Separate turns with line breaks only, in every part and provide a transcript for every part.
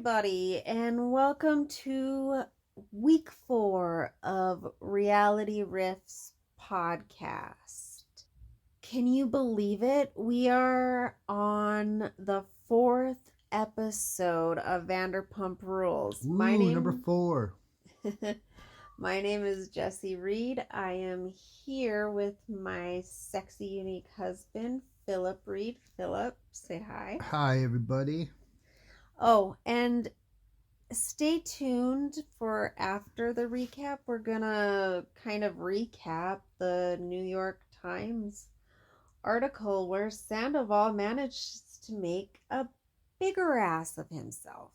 everybody, and welcome to week 4 of Reality Riffs podcast. Can you believe it? We are on the 4th episode of Vanderpump Rules.
Ooh, number 4.
My name is Jessie Reed. I am here with my sexy, unique husband, Philip Reed. Philip, say hi.
Hi, everybody.
Oh, and stay tuned for after the recap. We're gonna kind of recap the New York Times article where Sandoval managed to make a bigger ass of himself.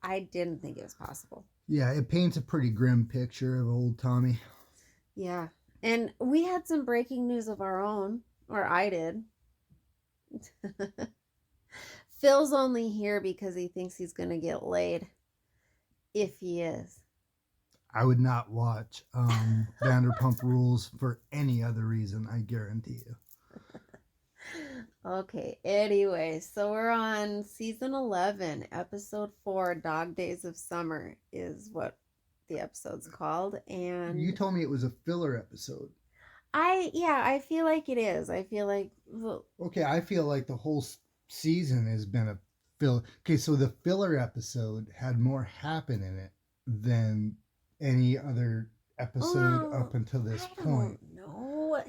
I didn't think it was possible.
Yeah, it paints a pretty grim picture of old Tommy.
Yeah. And we had some breaking news of our own, or I did. Phil's only here because he thinks he's going to get laid. If he is.
I would not watch Vanderpump Rules for any other reason, I guarantee you.
Okay, anyway, so we're on season 11, episode 4, Dog Days of Summer is what the episode's called. And
you told me it was a filler episode.
I feel like it is. I feel like...
Okay, I feel like the whole season has been a filler. Okay, so the filler episode had more happen in it than any other episode up until this point.
No,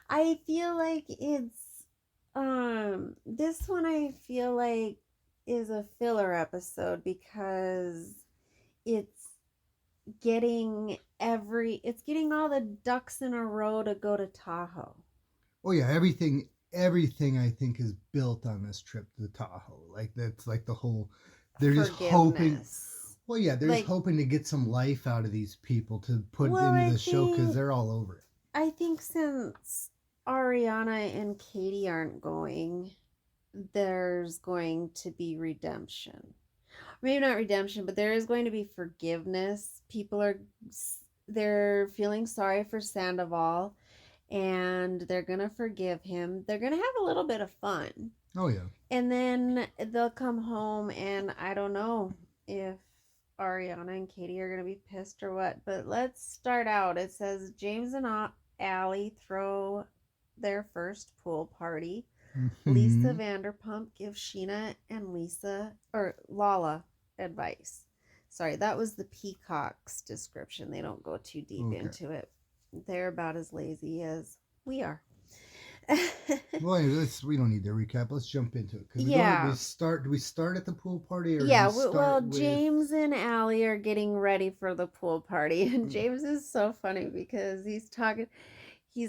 I feel like it's this one I feel like is a filler episode because it's getting all the ducks in a row to go to Tahoe.
Oh yeah, everything I think is built on this trip to Tahoe. Like that's like the whole they're just hoping. Well, yeah, they're just hoping to get some life out of these people to put into the show because they're all over it.
I think since Ariana and Katie aren't going, there's going to be redemption. Maybe not redemption, but there is going to be forgiveness. They're feeling sorry for Sandoval, and they're going to forgive him. They're going to have a little bit of fun.
Oh, yeah.
And then they'll come home, and I don't know if Ariana and Katie are going to be pissed or what, but let's start out. It says James and Allie throw their first pool party.
Mm-hmm.
Lisa Vanderpump gives Sheena and Lala advice. Sorry, that was the Peacock's description. They don't go too deep into it. They're about as lazy as we are.
Well, we don't need to recap. Let's jump into it. Do we start at the pool party? Or
James and Allie are getting ready for the pool party. And James is so funny because he's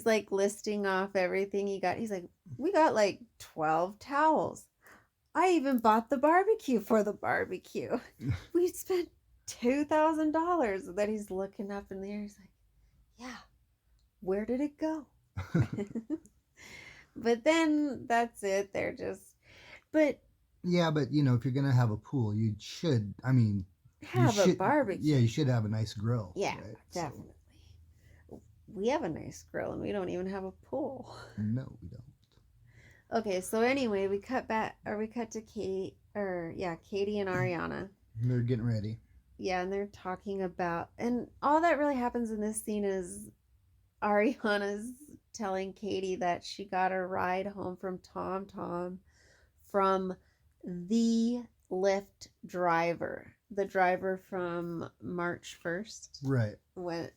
like listing off everything he got. He's like, we got like 12 towels. I even bought the barbecue for the barbecue. We spent $2,000. And then he's looking up in the air. He's like, yeah, where did it go? But then that's it.
Yeah, but if you're going to have a pool, you should,
have a barbecue.
Yeah, you should have a nice grill.
Yeah, right? Definitely. So. We have a nice grill and we don't even have a pool.
No, we don't.
Okay, so anyway, we cut to Katie and Ariana.
They're getting ready.
Yeah, and they're talking about, and all that really happens in this scene is Ariana's telling Katie that she got a ride home from Tom from the Lyft driver. The driver from March 1st.
Right.
When,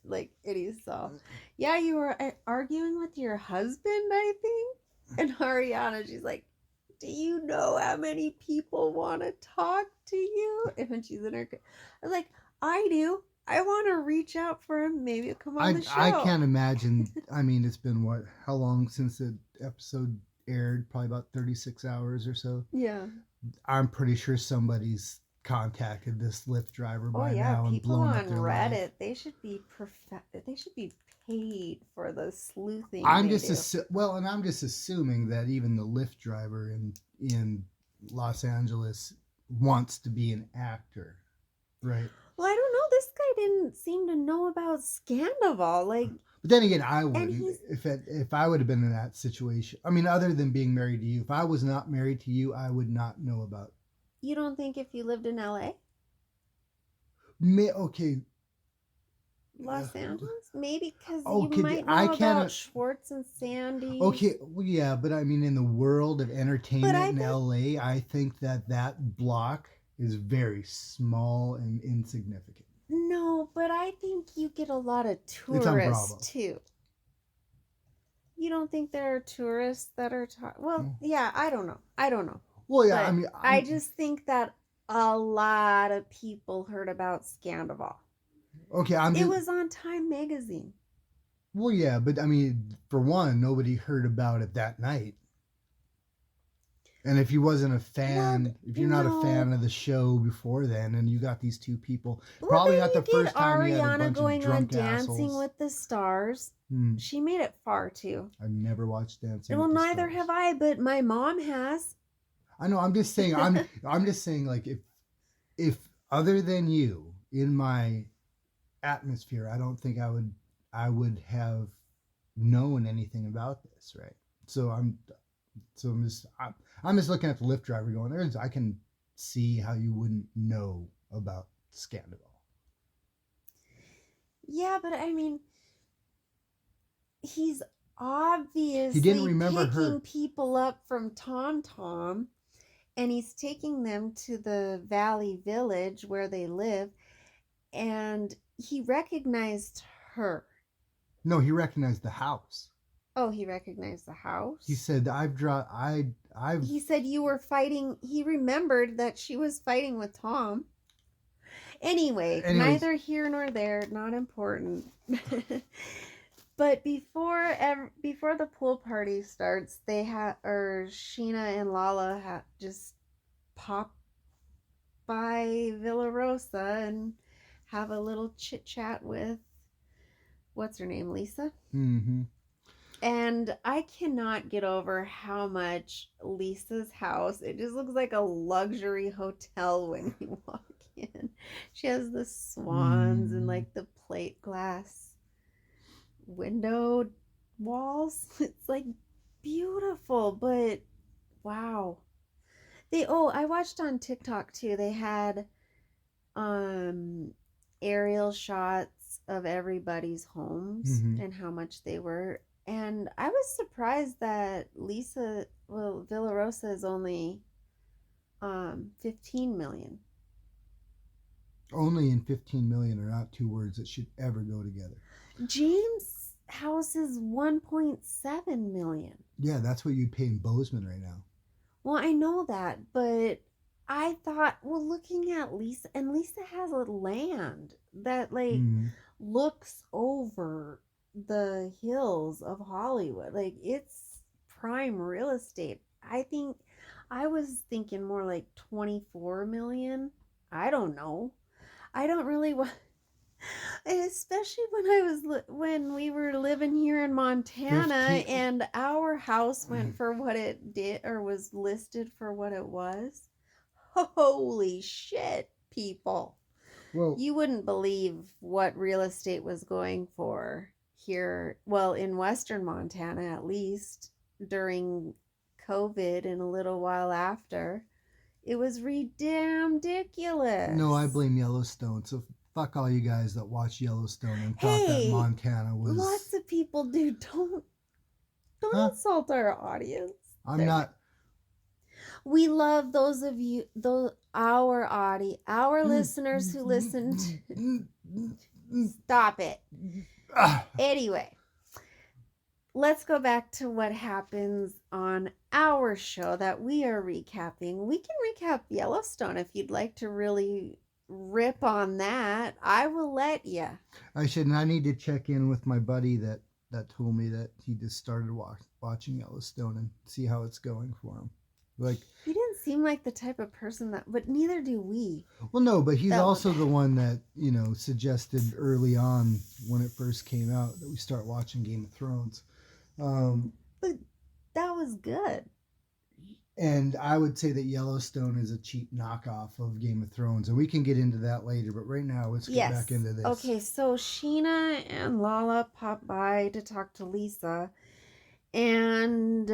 Eddie saw. Yeah, you were arguing with your husband, I think? And Ariana, she's like, do you know how many people want to talk to you? And when she's in her... I was like, I do. I want to reach out for him. Maybe he'll come on the show.
I can't imagine. It's been how long since the episode aired? Probably about 36 hours or so.
Yeah.
I'm pretty sure somebody's contacted this Lyft driver by now and blown up their
Reddit,
life.
they should be paid for the sleuthing.
I'm just assuming that even the Lyft driver in Los Angeles wants to be an actor, right?
Well, I don't know. This guy didn't seem to know about Scandival.
But then again, I would if I would have been in that situation. Other than being married to you, if I was not married to you, I would not know about.
You don't think if you lived in LA?
Okay.
Los Angeles? Maybe because
Okay,
you might know about Schwartz and Sandy.
Okay, well, yeah, but I mean, in the world of entertainment in LA, I think that block is very small and insignificant.
No, but I think you get a lot of tourists too. You don't think there are tourists that are yeah, I don't know.
Well, yeah,
but
I mean,
I just think that a lot of people heard about Scandival.
Okay,
it was on Time magazine.
Well, yeah, but I mean, for one, nobody heard about it that night. And if you wasn't a fan, if you're not a fan of the show before then, and you got these two people, probably not the first time you had a bunch
going
of drunk
on Dancing
assholes.
with the Stars. She made it far too.
I've never watched Dancing.
Well, neither have I, but my mom has.
I know. I'm just saying. I'm just saying. Like, if other than you in my atmosphere, I don't think I would have known anything about this, right? So I'm just looking at the Lyft driver going, I can see how you wouldn't know about Scandival.
Yeah, but I mean, he's obviously picking people up from Tom Tom, and he's taking them to the Valley Village where they live, and he recognized her. No,
he recognized the house.
Oh, he recognized the house?
He said,
He said you were fighting. He remembered that she was fighting with Tom. Anyways, neither here nor there. Not important. But before the pool party starts, Sheena and Lala just pop by Villa Rosa and have a little chit chat with, what's her name, Lisa?
Mm-hmm.
And I cannot get over how much Lisa's house, it just looks like a luxury hotel when you walk in. She has the swans and like the plate glass window walls. It's like beautiful, but wow. I watched on TikTok too. They had aerial shots of everybody's homes and how much they were. And I was surprised that Villa Rosa is only 15 million.
Only in 15 million are not two words that should ever go together.
James' house is 1.7 million.
Yeah, that's what you'd pay in Bozeman right now.
Well, I know that, but I thought, looking at Lisa, and Lisa has a land that looks over the hills of Hollywood. Like, it's prime real estate. I was thinking more like 24 million. I don't know. I don't really want, especially when we were living here in Montana 15. And our house went for what it did, or was listed for what it was. Holy shit, people. Well, you wouldn't believe what real estate was going for here, in western Montana at least, during COVID and a little while after. It was ridiculous.
No, I blame Yellowstone. So fuck all you guys that watch Yellowstone and thought that Montana was...
Lots of people do. Don't insult our audience. We love those of you, our listeners who listen to... Stop it. Anyway, let's go back to what happens on our show that we are recapping. We can recap Yellowstone if you'd like to really rip on that. I will let you.
I need to check in with my buddy that told me that he just started watching Yellowstone and see how it's going for him. Like,
he didn't seem like the type of person but neither do we.
Well, no, but he's also the one that, suggested early on when it first came out that we start watching Game of Thrones.
But that was good.
And I would say that Yellowstone is a cheap knockoff of Game of Thrones. And we can get into that later. But right now, let's get back into this.
Okay, so Sheena and Lala pop by to talk to Lisa. And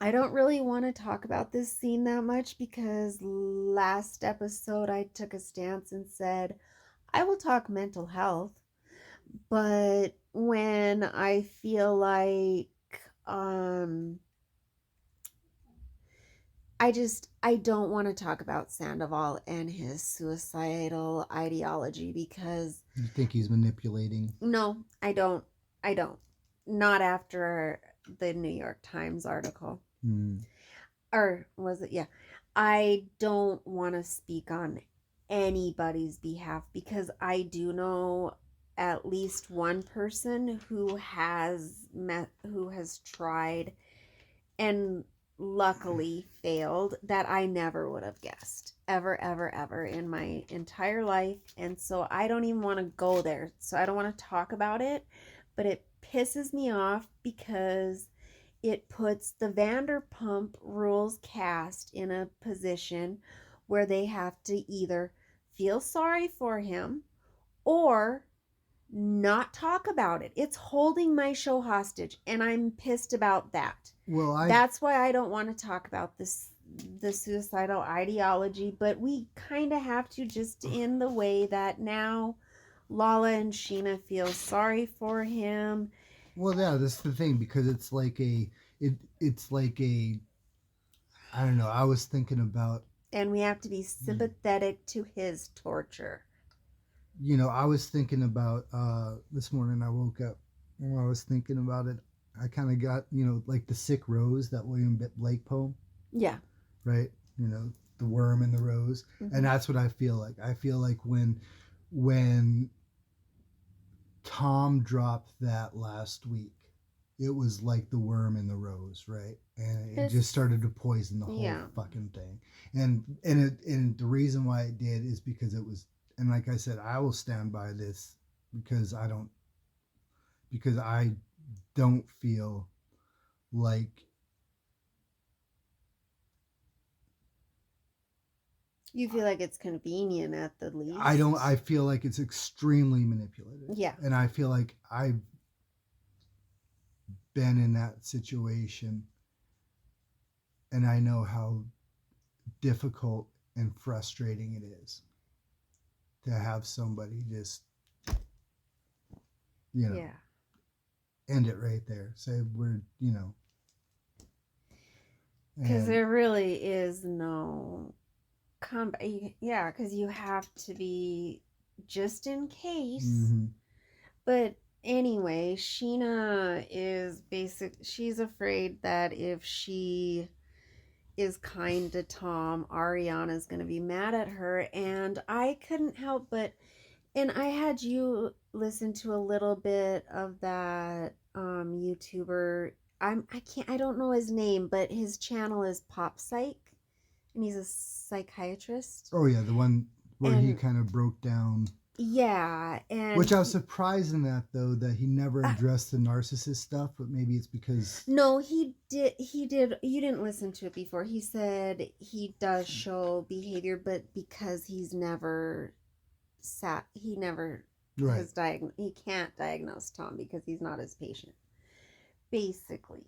I don't really want to talk about this scene that much because last episode I took a stance and said, I will talk mental health, but when I feel like um I don't want to talk about Sandoval and his suicidal ideology because
You think he's manipulating?
no, I don't. I don't. Not after the New York Times article. Or was it? Yeah. I don't want to speak on anybody's behalf because I do know at least one person who has tried and luckily failed that I never would have guessed ever, ever, ever in my entire life. And so I don't even want to go there. So I don't want to talk about it, but it pisses me off because it puts the Vanderpump Rules cast in a position where they have to either feel sorry for him or not talk about it. It's holding my show hostage, and I'm pissed about that.
Well,
that's why I don't want to talk about the suicidal ideology, but we kind of have to, just in the way that now Lala and Sheena feel sorry for him.
Well, yeah, that's the thing, because it's like it's like a, I don't know. I was thinking about,
and we have to be sympathetic to his torture.
I was thinking about this morning. I woke up and I was thinking about it. I kind of got, like the Sick Rose, that William Blake poem.
Yeah.
Right. The worm and the rose, and that's what I feel like. I feel like when Tom dropped that last week, it was like the worm in the rose, right? And it just started to poison the whole fucking thing. And the reason why it did is because it was, and like I said, I will stand by this because I don't feel like
you feel like it's convenient at the least.
I feel like it's extremely manipulative.
Yeah.
And I feel like I've been in that situation, and I know how difficult and frustrating it is to have somebody just end it right there. Say we're
because there really is no because you have to be just in case.
Mm-hmm.
But anyway, Sheena is she's afraid that if she is kind to Tom, Ariana's going to be mad at her. And I couldn't help but, and I had you listen to a little bit of that YouTuber. I don't know his name, but his channel is Pop Psych, and he's a psychiatrist.
Oh yeah, the one where he kind of broke down.
Yeah, and
which I was surprised in that, though, that he never addressed the narcissist stuff, but maybe it's because
no, he did. You didn't listen to it before. He said he does show behavior, but because he's never he can't diagnose Tom because he's not his patient, basically.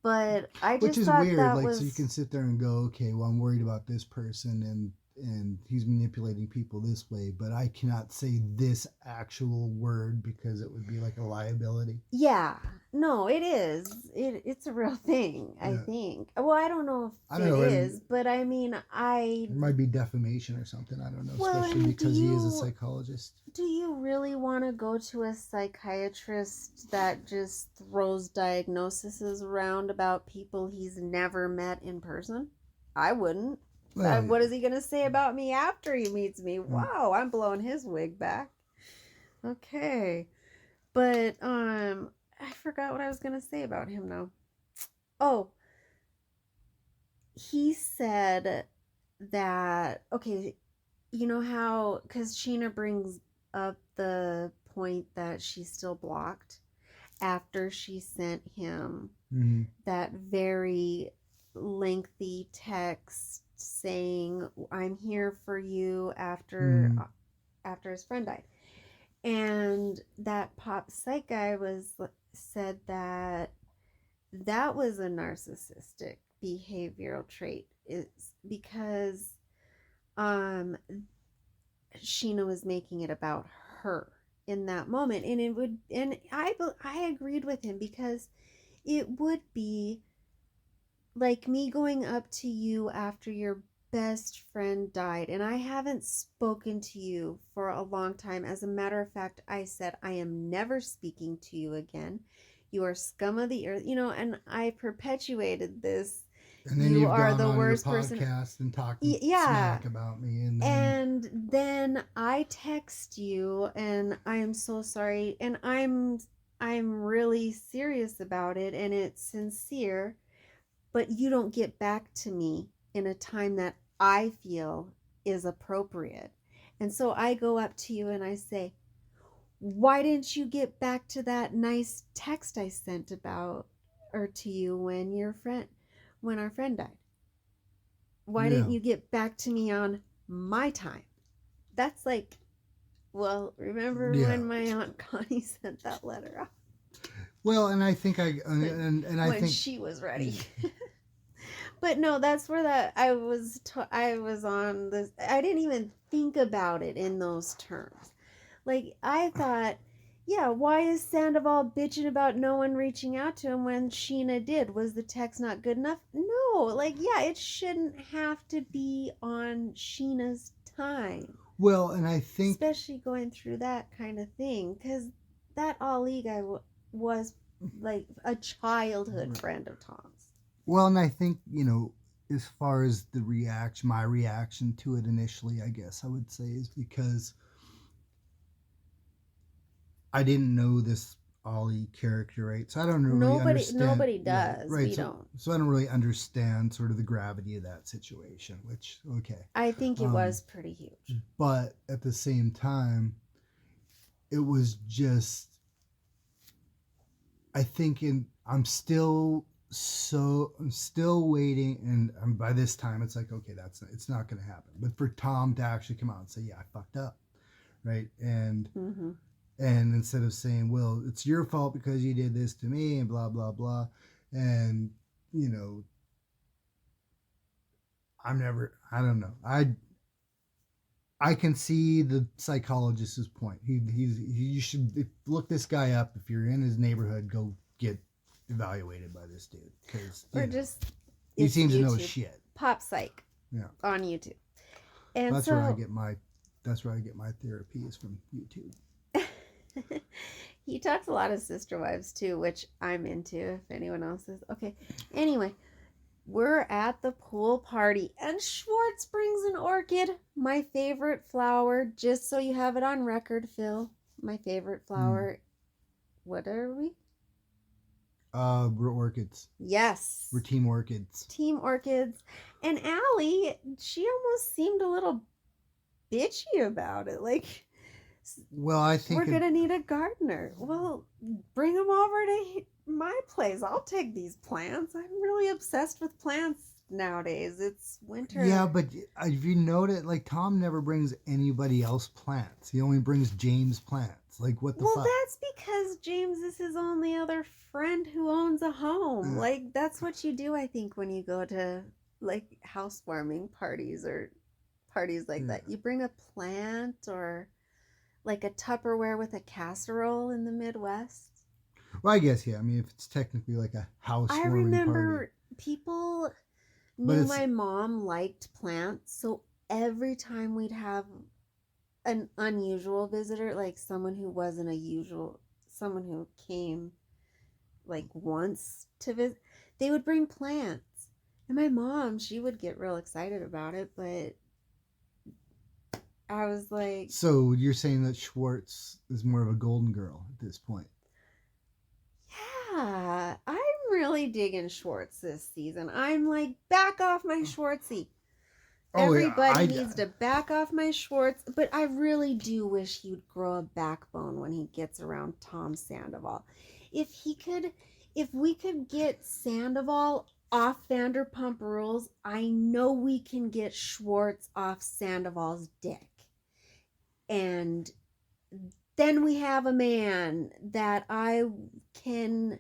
But I just
which is
thought
weird.
That
like,
was...
so you can sit there and go, okay, well, I'm worried about this person, and he's manipulating people this way, but I cannot say this actual word because it would be like a liability.
Yeah, no, it is. It's a real thing, I think. Well, I don't know if it is, but I mean,
it might be defamation or something. I don't know, especially because he is a psychologist.
Do you really want to go to a psychiatrist that just throws diagnoses around about people he's never met in person? I wouldn't. What is he going to say about me after he meets me? Wow, I'm blowing his wig back. Okay. But I forgot what I was going to say about him now. Oh. He said that, okay, you know how, because Sheena brings up the point that she's still blocked after she sent him that very lengthy text saying, I'm here for you, after his friend died. And that Pop Psych guy said that that was a narcissistic behavioral trait, is because um Sheena was making it about her in that moment, and it would, and I agreed with him, because it would be like me going up to you after your best friend died and I haven't spoken to you for a long time. As a matter of fact, I said I am never speaking to you again. You are scum of the earth, and I perpetuated this.
And then
You
you've
are
gone
the
on your
worst person.
podcast and talked
Yeah.
smack about me, and
And then I text you and I am so sorry, and I'm really serious about it, and it's sincere, but you don't get back to me in a time that I feel is appropriate. And so I go up to you and I say, why didn't you get back to that nice text I sent about, or to you, when our friend died? Why
yeah,
didn't you get back to me on my time? That's like, well, remember
yeah.
when my Aunt Connie sent that letter out?
Well, and I think I
When
think
she was ready. But no, that's where that I was on this. I didn't even think about it in those terms. Like I thought, yeah, why is Sandoval bitching about no one reaching out to him when Sheena did? Was the text not good enough? No, like yeah, it shouldn't have to be on Sheena's time.
well, and I think
Especially going through that kind of thing, because that Ali guy was like a childhood friend of Tom's.
well, and I think as far as the reaction, my reaction to it initially, I guess I would say is because I didn't know this Ollie character, right? So I don't really understand.
Nobody does.
Right.
We
So,
don't.
so I don't really understand sort of the gravity of that situation, which, okay.
I think it was pretty huge.
But at the same time, it was just, I think I'm still waiting, and by this time it's like, okay, it's not going to happen. But for Tom to actually come out and say, yeah, I fucked up, right? And instead of saying, well, it's your fault because you did this to me and blah blah blah, and I don't know, I can see the psychologist's point. You should look this guy up. If you're in his neighborhood, go get evaluated by this dude, because he seems to know his shit.
Pop Psych.
Yeah.
On YouTube. And
that's where I get my therapy, is from YouTube.
He talks a lot of Sister Wives too, which I'm into, if anyone else is. Okay. Anyway, we're at the pool party and Schwartz brings an orchid, my favorite flower, just so you have it on record, Phil. My favorite flower. What are we?
We're orchids.
Yes.
We're team orchids.
Team orchids. And Allie, she almost seemed a little bitchy about it. Like,
well, I think
we're gonna need a gardener. Well, bring them over to my place. I'll take these plants. I'm really obsessed with plants nowadays. It's winter.
Yeah, but if you notice, like, Tom never brings anybody else plants. He only brings James plants. Like, what the fuck?
Well, that's because James is his only other friend who owns a home. Like, that's what you do, I think, when you go to, like, housewarming parties or parties like that. You bring a plant, or like a Tupperware with a casserole in the Midwest.
Well, I guess, yeah. I mean, if it's technically like a housewarming party. I remember
people knew my mom liked plants, so every time we'd have an unusual visitor, like someone who wasn't a usual, someone who came like once to visit, they would bring plants. And my mom, she would get real excited about it, but I was like...
So you're saying that Schwartz is more of a golden girl at this point?
Yeah, I'm really digging Schwartz this season. I'm like, back off my Schwartzy. Everybody needs to back off my Schwartz, but I really do wish he would grow a backbone when he gets around Tom Sandoval. If we could get Sandoval off Vanderpump Rules, I know we can get Schwartz off Sandoval's dick. And then we have a man that I can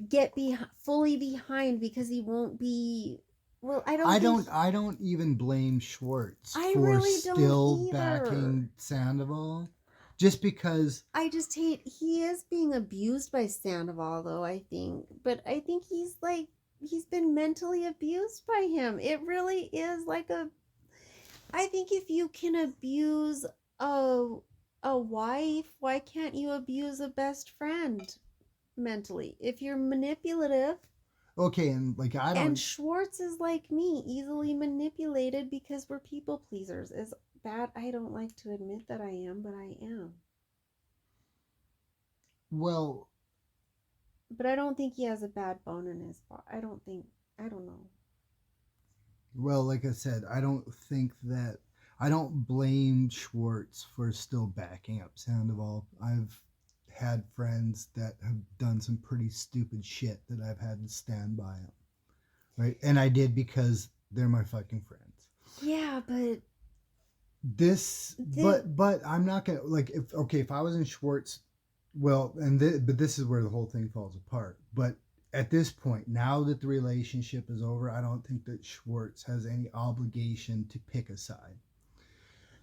get fully behind because he won't be. Well,
I don't even blame Schwartz
I
for
really
still
don't
backing Sandoval, just because
I just hate he is being abused by Sandoval though, I think. But I think he's been mentally abused by him. It really is like a I think if you can abuse a a wife, why can't you abuse a best friend mentally? If you're manipulative,
okay, and like I
and
don't.
Schwartz is like me, easily manipulated because we're people pleasers. Is bad. I don't like to admit that I am, but I am.
Well,
But I don't think he has a bad bone in his body. I don't know.
like I said, I don't think that I don't blame Schwartz for still backing up Sandoval. I've had friends that have done some pretty stupid shit that I've had to stand by them, right? And I did because they're my fucking friends.
Yeah, but
but I'm not gonna like if I was in Schwartz, well, but this is where the whole thing falls apart. But at this point, now that the relationship is over, I don't think that Schwartz has any obligation to pick a side.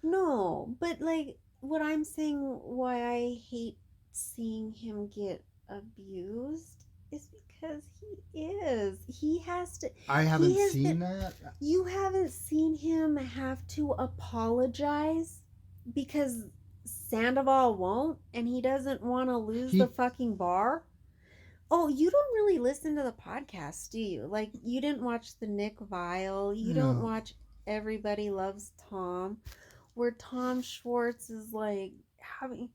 no, but like what I'm saying, why I hate seeing him get abused is because he is. He has to.
I haven't seen
been,
that.
You haven't seen him have to apologize because Sandoval won't, and he doesn't want to lose the fucking bar. Oh, you don't really listen to the podcast, do you? Like, you didn't watch the Nick Vile. You don't watch Everybody Loves Tom, where Tom Schwartz is like having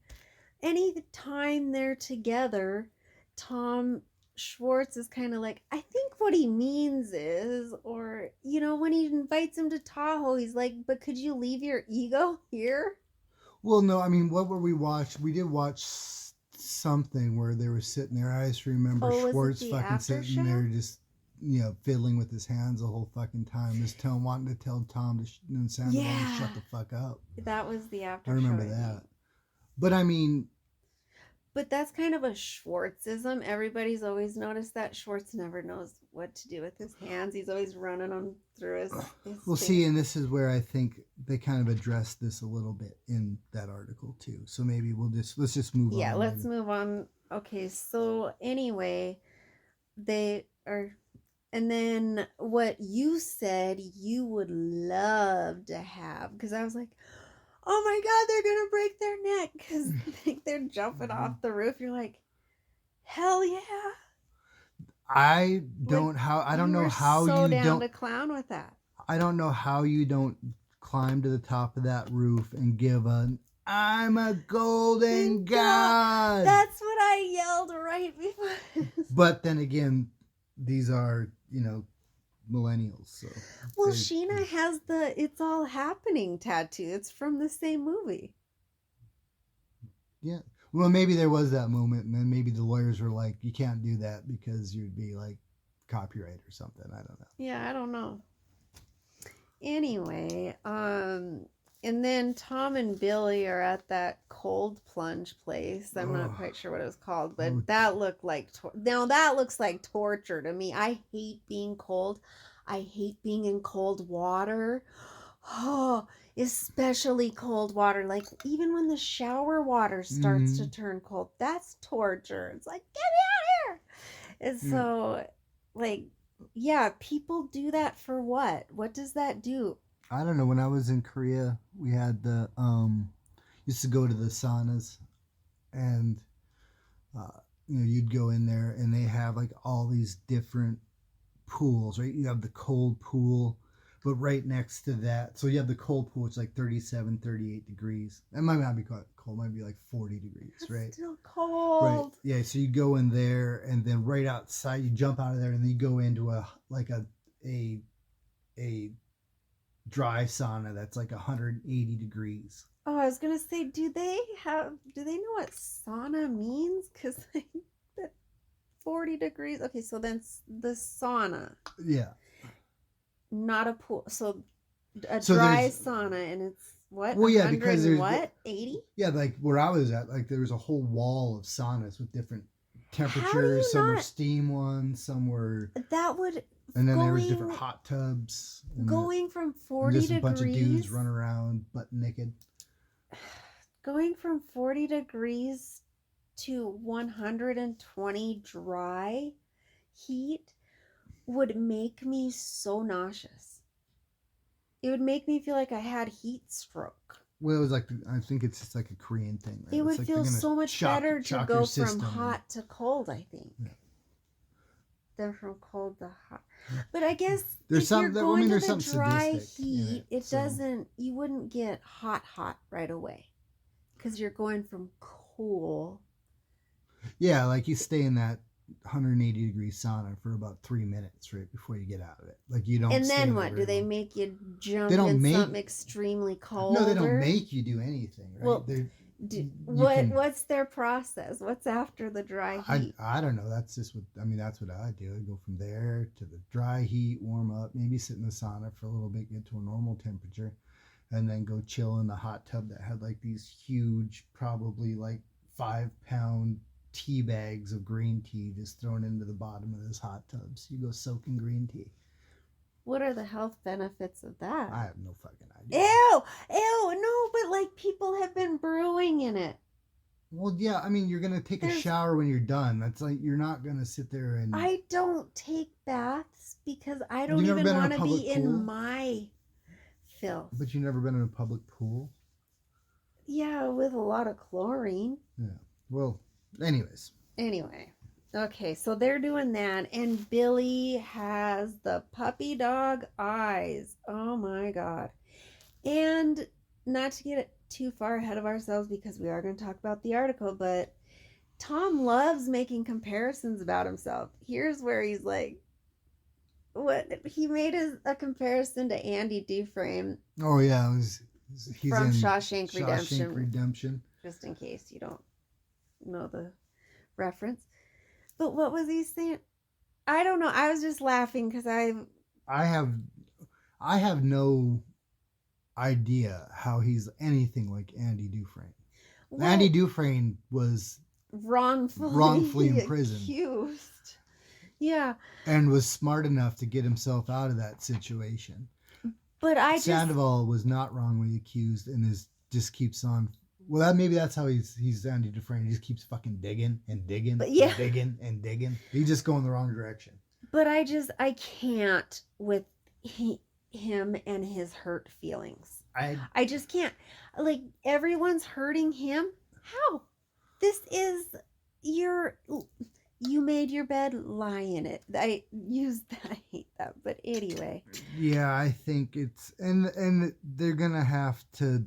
any time they're together. Tom Schwartz is kind of like, I think what he means is, or, when he invites him to Tahoe, he's like, but could you leave your ego here?
Well, no, I mean, what were we watch? We did watch something where they were sitting there. I just remember Schwartz fucking sitting there just, fiddling with his hands the whole fucking time. Just wanting to tell Tom and Sandoval to shut the fuck up.
That was the after
show. I remember that. But I mean...
But that's kind of a Schwartzism. Everybody's always noticed that. Schwartz never knows what to do with his hands. He's always running them through his
well, see, and this is where I think they kind of addressed this a little bit in that article too. So maybe let's just move on.
Yeah, let's move on. Okay, so anyway, they are... And then what you said you would love to have, because I was like, oh my God, they're going to break their neck because they're jumping off the roof. You're like, hell yeah.
I don't know how you
down to clown with that.
I don't know how you don't climb to the top of that roof and give I'm a golden god.
That's what I yelled right before.
But then again, these are, millennials. So
well, Sheena has the "It's All Happening" tattoo. It's from the same movie.
Yeah. Well, maybe there was that moment, and then maybe the lawyers were like, "You can't do that because you'd be like copyright or something." I don't know.
Yeah, I don't know. Anyway, and then Tom and Billy are at that cold plunge place. I'm not quite sure what it was called, but that looked like that looks like torture to me. I hate being cold. I hate being in cold water. Oh, especially cold water. Like even when the shower water starts to turn cold, that's torture. It's like, get me out of here. And so, like, yeah, people do that for what? What does that do?
I don't know. When I was in Korea, we had used to go to the saunas, and you'd go in there, and they have like all these different pools, right? You have the cold pool, but right next to that, so you have the cold pool, it's like 37, 38 degrees. It might not be cold, it might be like 40 degrees,
That's
right?
Still cold.
Right. Yeah. So you go in there, and then right outside, you jump out of there, and then you go into a dry sauna that's like 180 degrees.
Oh, I was gonna say, do they know what sauna means? Because that 40 degrees. Okay, so then the sauna.
Yeah.
Not a pool. So dry sauna, and it's what? Well, yeah, because there's 80.
Yeah, like where I was at, like there was a whole wall of saunas with different temperatures. Some were steam ones, some were...
That would...
And then there was different hot tubs.
Going from 40 degrees...
just a bunch of dudes running around butt naked.
Going from 40 degrees to 120 dry heat would make me so nauseous. It would make me feel like I had heat stroke.
Well, it was like, I think it's just like a Korean thing. Right?
It would feel so much better to go from hot to cold, I think.
Yeah.
Than from cold to hot. But I guess
there's
if
some,
you're going to the dry
heat,
you wouldn't get hot right away. Because you're going from cool.
Yeah, like you stay in that 180 degree sauna for about 3 minutes right before you get out of it. Like you don't.
And then what? Do they make you jump in something extremely cold?
No, they don't make you do anything, right?
Well, what's their process? What's after the dry heat?
I don't know. That's just that's what I do. I go from there to the dry heat, warm up, maybe sit in the sauna for a little bit, get to a normal temperature, and then go chill in the hot tub that had like these huge, probably like 5-pound tea bags of green tea just thrown into the bottom of this hot tub. So you go soak in green tea.
What are the health benefits of that?
I have no fucking idea.
Ew, no, but like people have been brewing in it.
Well, yeah, I mean, you're going to take a shower when you're done. That's like, you're not going to sit there and...
I don't take baths because I don't even want to be in my filth.
But you've never been in a public pool?
Yeah, with a lot of chlorine.
Yeah, well, anyways.
Anyway. Okay, so they're doing that, and Billy has the puppy dog eyes. Oh my God. And not to get too far ahead of ourselves because we are going to talk about the article, but Tom loves making comparisons about himself. Here's where he's like, what he made a comparison to Andy Dufresne.
Oh yeah, he's
from Shawshank
Redemption.
Just in case you don't know the reference. But what was he saying? I don't know. I was just laughing because
I have no idea how he's anything like Andy Dufresne. Well, Andy Dufresne was wrongfully imprisoned.
Accused. Yeah.
And was smart enough to get himself out of that situation.
But
Sandoval was not wrongly accused and just keeps on. Well, maybe that's how he's Andy Dufresne. He just keeps fucking digging and digging and digging and digging. He's just going the wrong direction.
But I can't with him and his hurt feelings. I just can't. Like, everyone's hurting him. How? This is you made your bed, lie in it. I hate that. But anyway.
Yeah, I think it's, and they're going to have to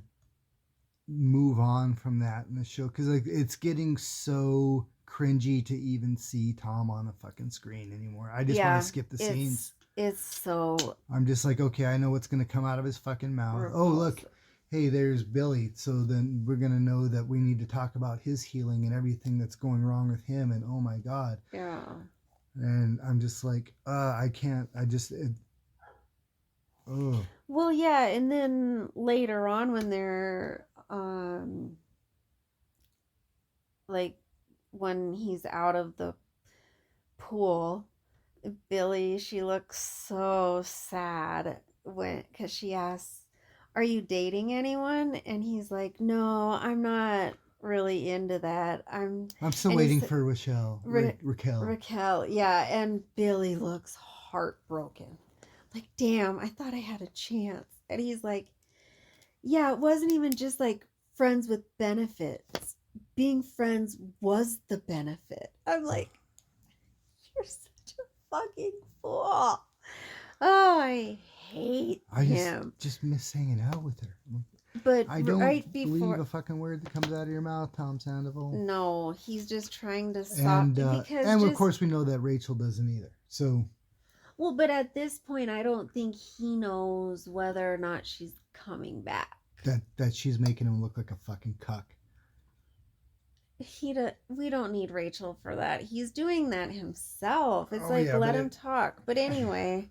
move on from that in the show because like it's getting so cringy to even see Tom on a fucking screen anymore. I just want to skip the scenes.
It's so...
I'm just like, okay, I know what's going to come out of his fucking mouth. Repulsive. Oh, look, hey, there's Billy. So then we're going to know that we need to talk about his healing and everything that's going wrong with him. And oh my God.
Yeah.
And I'm just like, I can't.
Well, yeah. And then later on when they're... like when he's out of the pool, Billy, she looks so sad because she asks, "Are you dating anyone?" And he's like, "No, I'm not really into that. I'm
still waiting for Raquel."
Raquel, yeah. And Billy looks heartbroken. Like, damn, I thought I had a chance. And he's like, yeah, it wasn't even just like friends with benefits. Being friends was the benefit. I'm like, you're such a fucking fool. Oh, I hate him.
I just miss hanging out with her.
But
I don't believe a fucking word that comes out of your mouth, Tom Sandoval.
No, he's just trying to stop.
And of course we know that Rachel doesn't either. So.
Well, but at this point, I don't think he knows whether or not she's coming back.
That she's making him look like a fucking cuck.
We don't need Rachel for that. He's doing that himself. It's let him talk. But anyway,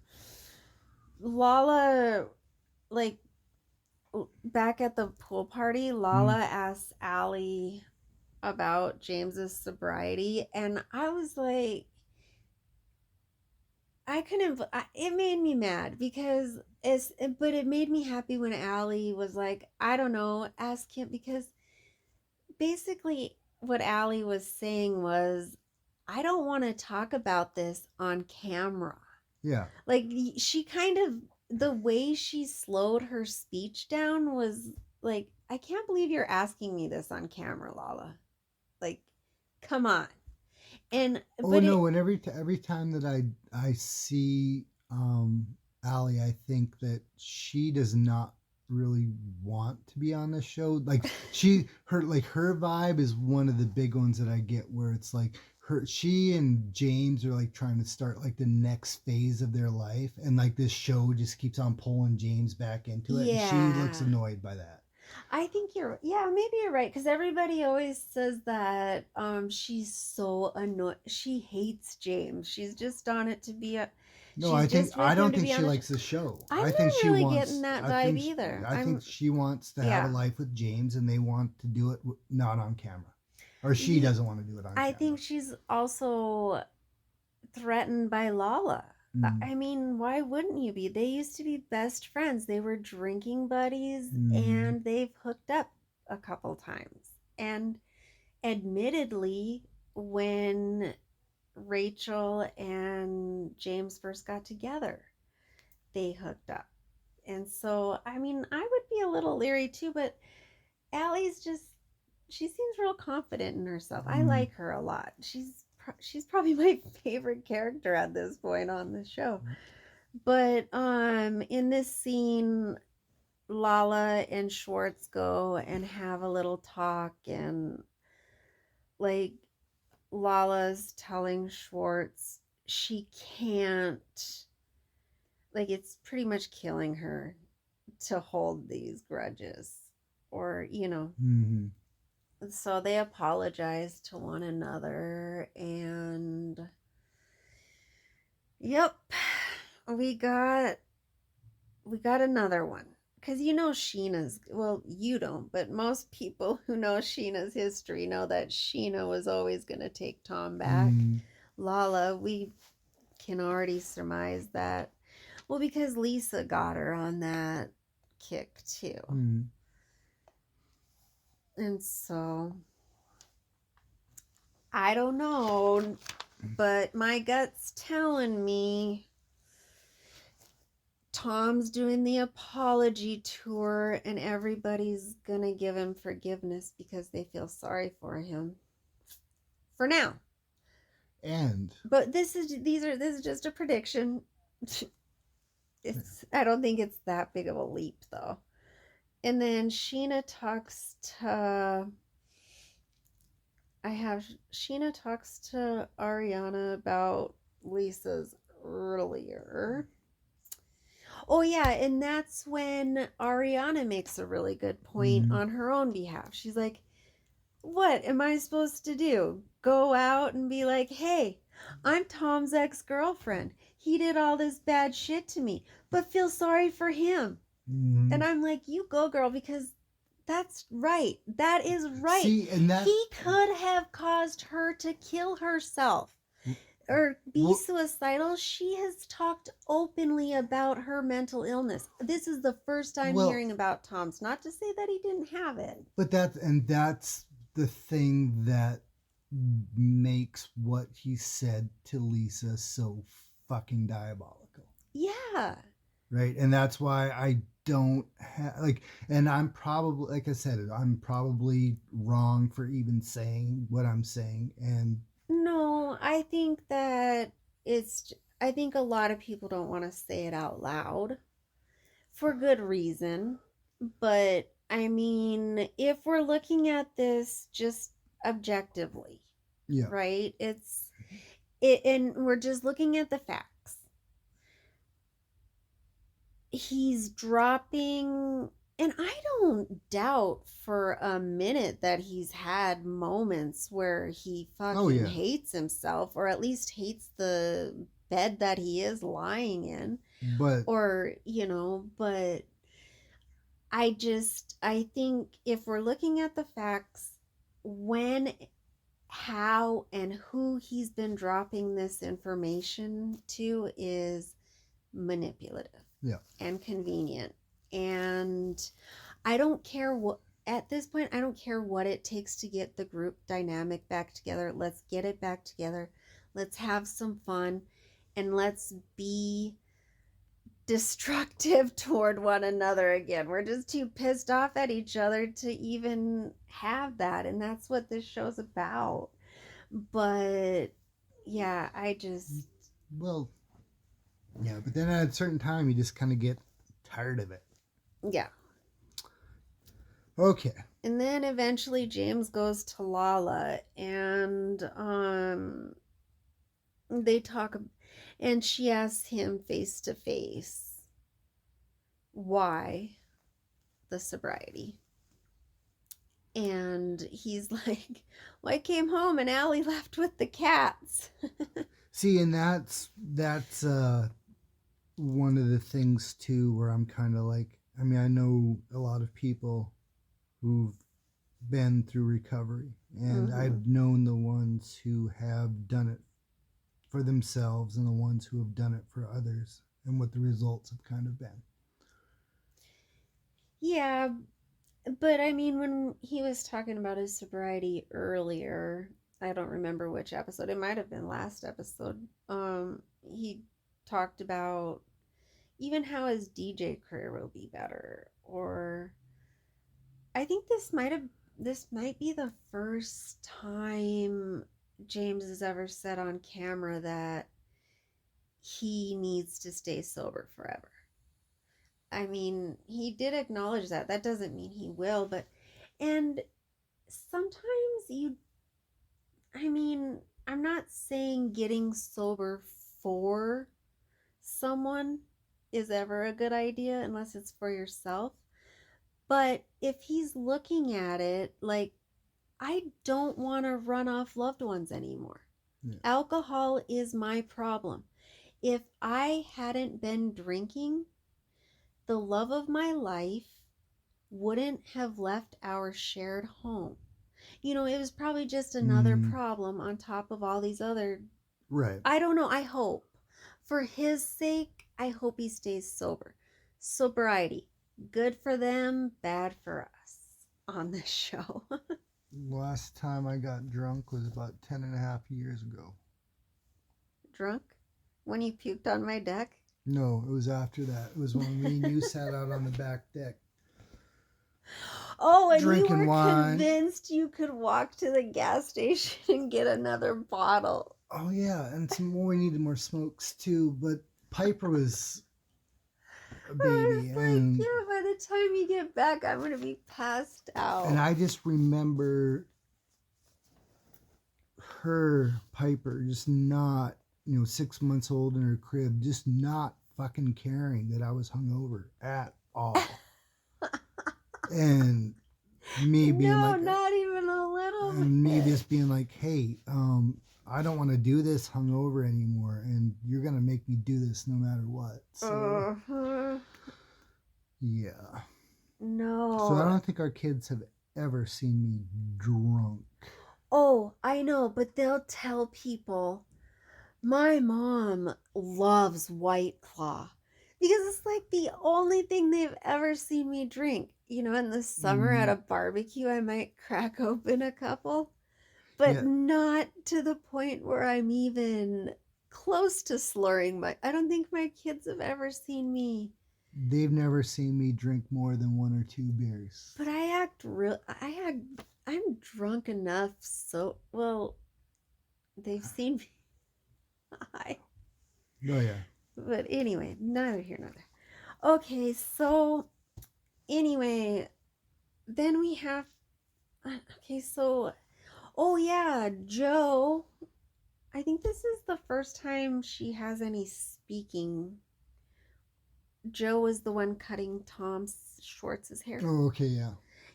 Lala, like, back at the pool party, Lala asks Allie about James's sobriety, and I was like, I couldn't. It made me mad because but it made me happy when Allie was like, I don't know, ask him, because basically what Allie was saying was, I don't want to talk about this on camera.
Yeah.
Like she kind of, the way she slowed her speech down was like, I can't believe you're asking me this on camera, Lala. Like, come on. And
Oh
but
no!
it
And every time that I see Allie, I think that she does not really want to be on the show. Like her vibe is one of the big ones that I get, where it's like she and James are like trying to start like the next phase of their life, and like this show just keeps on pulling James back into it, and she looks
yeah.
annoyed by that.
I think yeah, maybe you're right, because everybody always says that she's so annoyed. She hates James. She's just on it to be a.
No,
She's just
I
with him
don't
to
think
be on
she
the show.
likes the show.
I'm
I think
not
she
really getting
wants.
that vibe either.
I think she wants to have a
Yeah.
life with James, and they want to do it not on camera, or she
Ye-
doesn't want to do it on
I
camera.
think she's also threatened by Lala.
Mm.
I mean, why wouldn't you be? They used to be best friends. They were drinking buddies,
Mm.
and they've hooked up a couple times. And admittedly, when Rachel and James first got together, they hooked up. And so, I mean, I would be a little leery too, but Allie's just, she seems real confident in herself. I
Mm.
like her a lot. She's probably my favorite character at this point on the show. But in this scene, Lala and Schwartz go and have a little talk, and like Lala's telling Schwartz she can't, like, it's pretty much killing her to hold these grudges, or
Mm-hmm.
so they apologize to one another, and yep, we got another one. Because Sheena's, well, you don't, but most people who know Sheena's history know that Sheena was always going to take Tom back.
Mm.
Lala, we can already surmise that. Well, because Lisa got her on that kick too.
Mm.
And so, I don't know, but my gut's telling me Tom's doing the apology tour, and everybody's gonna give him forgiveness because they feel sorry for him. For now. But this is just a prediction. I don't think it's that big of a leap though. And then Sheena talks to Ariana about Lisa's earlier. Oh yeah, and that's when Ariana makes a really good point
Mm-hmm.
on her own behalf. She's like, "What am I supposed to do? Go out and be like, "Hey, I'm Tom's ex-girlfriend. He did all this bad shit to me, but feel sorry for him."
Mm-hmm.
And I'm like, "You go, girl, because that's right. That is right."
See, and that
he could have caused her to kill herself or be suicidal. She has talked openly about her mental illness. This is the first time hearing about Tom's. Not to say that he didn't have it.
But that's the thing that makes what he said to Lisa so fucking diabolical.
Yeah.
Right? And that's why I don't have, like, and I'm probably, like I said, I'm probably wrong for even saying what I'm saying. And
no, I think that I think a lot of people don't want to say it out loud for good reason. But I mean, if we're looking at this just objectively,
yeah,
right? And we're just looking at the facts. He's dropping, and I don't doubt for a minute that he's had moments where he fucking hates himself, or at least hates the bed that he is lying in.
But
but I think if we're looking at the facts, when, how, and who he's been dropping this information to is manipulative and convenient. And I don't care what, at this point, I don't care what it takes to get the group dynamic back together. Let's get it back together. Let's have some fun, and let's be destructive toward one another again. We're just too pissed off at each other to even have that, and that's what this show's about. But yeah,
well, yeah, but then at a certain time you just kind of get tired of it.
Yeah.
Okay.
And then eventually James goes to Lala, and they talk, and she asks him face to face why the sobriety. And he's like, well, I came home and Allie left with the cats.
See, and that's one of the things too where I'm kind of like, I mean, I know a lot of people who've been through recovery, and I've known the ones who have done it for themselves and the ones who have done it for others, and what the results have kind of been.
Yeah, but I mean, when he was talking about his sobriety earlier, I don't remember which episode, it might have been last episode, he talked about even how his DJ career will be better. Or I think this might be the first time James has ever said on camera that he needs to stay sober forever. I mean, he did acknowledge that. That doesn't mean he will, but, and sometimes I'm not saying getting sober for someone is ever a good idea unless it's for yourself. But if he's looking at it like, I don't want to run off loved ones anymore. Yeah. Alcohol is my problem. If I hadn't been drinking, the love of my life wouldn't have left our shared home. It was probably just another problem on top of all these other...
Right.
I don't know. I hope. For his sake, I hope he stays sober. Sobriety. Good for them, bad for us on this show.
Last time I got drunk was about 10 and a half years ago.
Drunk? When you puked on my deck?
No, it was after that. It was when me and you sat out on the back deck.
Oh, and you were wine. Convinced you could walk to the gas station and get another bottle.
Oh, yeah, and some more. We needed more smokes, too, but Piper was a baby.
I was like, yeah, by the time you get back, I'm going to be passed out.
And I just remember her, Piper, just not, 6 months old in her crib, just not fucking caring that I was hungover at all. And me being like...
No, not even a little bit.
And me just being like, hey, I don't want to do this hungover anymore, and you're going to make me do this no matter what. So, yeah.
No.
So I don't think our kids have ever seen me drunk.
Oh, I know, but they'll tell people, my mom loves White Claw. Because it's like the only thing they've ever seen me drink. In the summer at a barbecue, I might crack open a couple. But not to the point where I'm even close to slurring. I don't think my kids have ever seen me.
They've never seen me drink more than 1 or 2 beers.
But I'm drunk enough, so, well, they've seen me.
Oh, yeah.
But anyway, neither here nor there. Okay, so anyway, then we have... Okay, so... Oh, yeah, Jo. I think this is the first time she has any speaking. Jo was the one cutting Tom Schwartz's hair.
Oh, okay, yeah.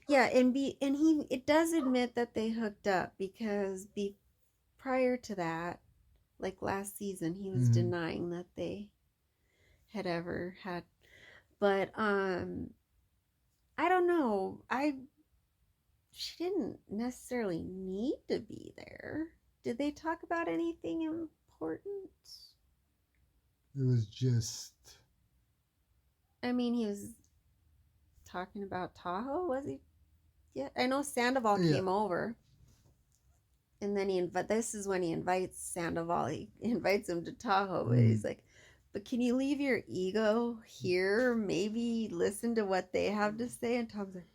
Yeah, and it does admit that they hooked up, because prior to that, like last season, he was denying that they had ever had. But I don't know. she didn't necessarily need to be there. Did they talk about anything important?
It was just...
I mean, he was talking about Tahoe, was he? Yeah, I know Sandoval came over. And then this is when he invites Sandoval. He invites him to Tahoe, but he's like, but can you leave your ego here? Maybe listen to what they have to say. And Tom's like,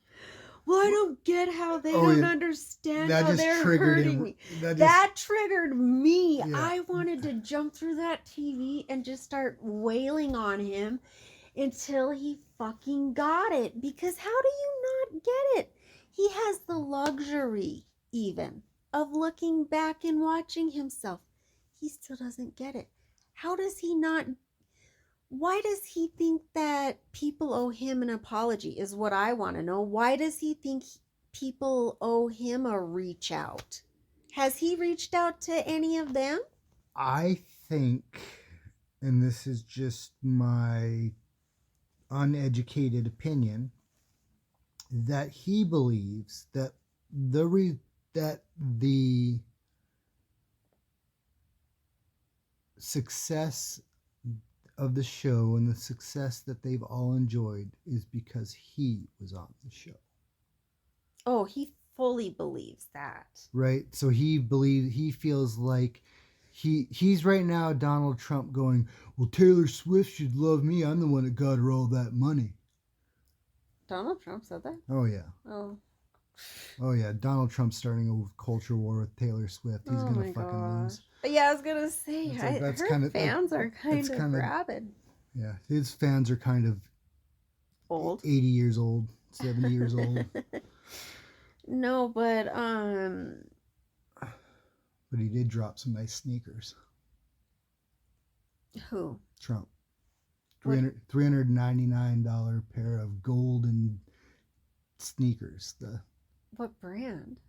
well, I don't get how they don't understand how they're hurting me. That triggered me. Yeah. I wanted to jump through that TV and just start wailing on him until he fucking got it. Because how do you not get it? He has the luxury, even, of looking back and watching himself. He still doesn't get it. How does he not? Why does he think that people owe him an apology is what I want to know. Why does he think people owe him a reach out? Has he reached out to any of them?
I think, and this is just my uneducated opinion, that he believes that the success of the show and the success that they've all enjoyed is because he was on the show.
Oh, he fully believes that.
Right? So he feels like he's right now Donald Trump going, well, Taylor Swift should love me. I'm the one that got her all that money.
Donald Trump said that?
Oh, yeah. Oh, yeah. Donald Trump's starting a culture war with Taylor Swift. He's going to fucking lose.
But yeah, I was going to say, her fans are kind of rabid.
Yeah, his fans are kind of
old.
80 years old, 70 years old.
No, but
he did drop some nice sneakers.
Who?
Trump. $399 pair of golden sneakers.
What brand?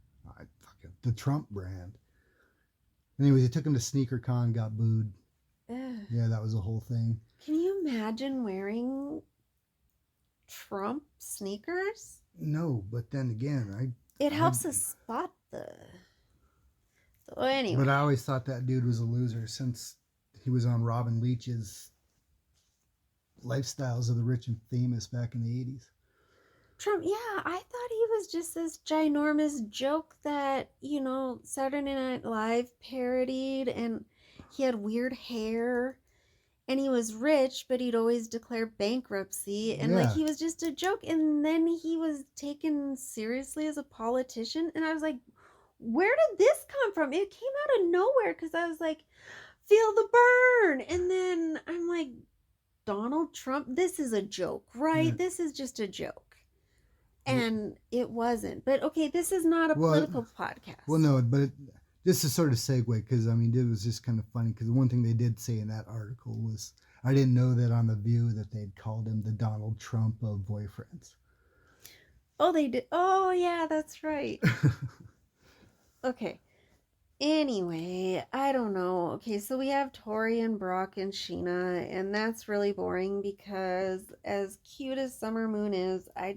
The Trump brand. Anyways, he took him to SneakerCon, got booed. Yeah, that was the whole thing.
Can you imagine wearing Trump sneakers?
No, but then again,
it helps us spot the. So anyway.
But I always thought that dude was a loser since he was on Robin Leach's Lifestyles of the Rich and Famous back in the 80s.
Trump, yeah, I thought he was just this ginormous joke that, Saturday Night Live parodied, and he had weird hair, and he was rich, but he'd always declare bankruptcy, and he was just a joke, and then he was taken seriously as a politician, and I was like, where did this come from? It came out of nowhere, because I was like, feel the burn, and then I'm like, Donald Trump, this is a joke, right? Yeah. This is just a joke. And it wasn't. But okay, this is not a political podcast.
Well, no, but just to sort of segue, because it was just kind of funny, because the one thing they did say in that article was, I didn't know that on The View that they'd called him the Donald Trump of boyfriends.
Oh, they did. Oh, yeah, that's right. Okay. Anyway, I don't know. Okay, so we have Tori and Brock and Sheena, and that's really boring because as cute as Summer Moon is, I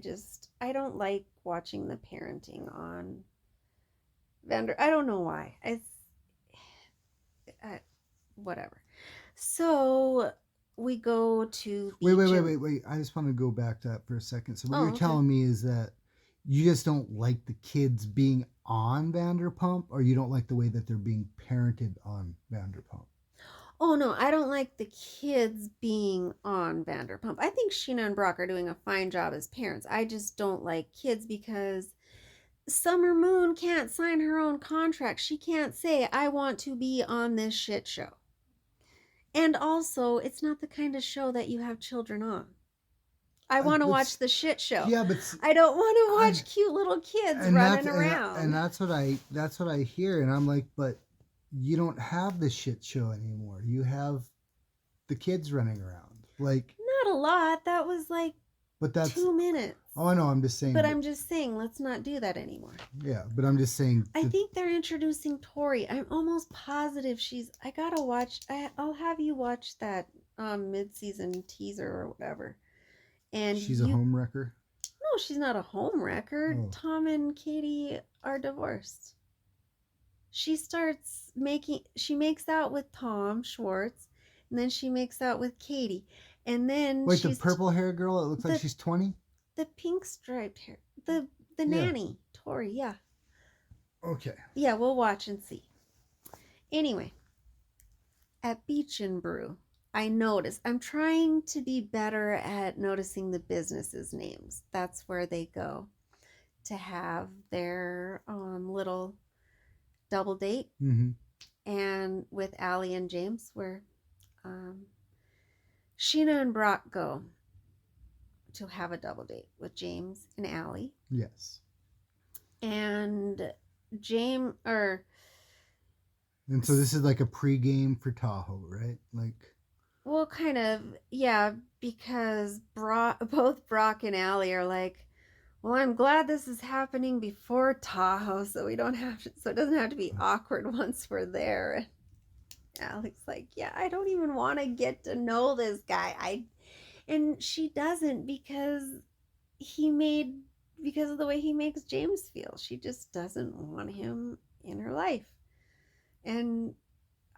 don't like watching the parenting on I don't know why. Whatever. So we go to
Wait. I just want to go back to that for a second. So what you're telling me is that you just don't like the kids being on Vanderpump, or you don't like the way that they're being parented on Vanderpump?
Oh, no, I don't like the kids being on Vanderpump. I think Sheena and Brock are doing a fine job as parents. I just don't like kids because Summer Moon can't sign her own contract. She can't say, I want to be on this shit show. And also, it's not the kind of show that you have children on. I want to watch the shit show.
Yeah, but
I don't want to watch cute little kids running around.
And that's what I hear, and I'm like, but you don't have the shit show anymore. You have the kids running around. Like,
not a lot. That was like
But that's
2 minutes.
Oh, I know. I'm just saying.
But I'm just saying, let's not do that anymore.
Yeah, but I'm just saying.
I think they're introducing Tori. I'm almost positive I gotta watch. I'll have you watch that mid-season teaser or whatever. And
she's a homewrecker.
No, she's not a homewrecker.
Oh.
Tom and Katie are divorced. She makes out with Tom Schwartz, and then she makes out with Katie. And then
wait, the purple hair girl, it looks like she's 20?
The pink striped hair. The nanny, Tori, yeah.
Okay.
Yeah, we'll watch and see. Anyway, at Beach and Brew, I noticed, I'm trying to be better at noticing the businesses' names. That's where they go to have their little double date.
Mm-hmm.
And with Allie and James, where Sheena and Brock go to have a double date with James and Allie.
Yes.
And
and so this is like a pregame for Tahoe, right? Like,
well, kind of, yeah, because both Brock and Allie are like, well, I'm glad this is happening before Tahoe, so it doesn't have to be awkward once we're there. And Allie's like, yeah, I don't even want to get to know this guy. And she doesn't because of the way he makes James feel. She just doesn't want him in her life. And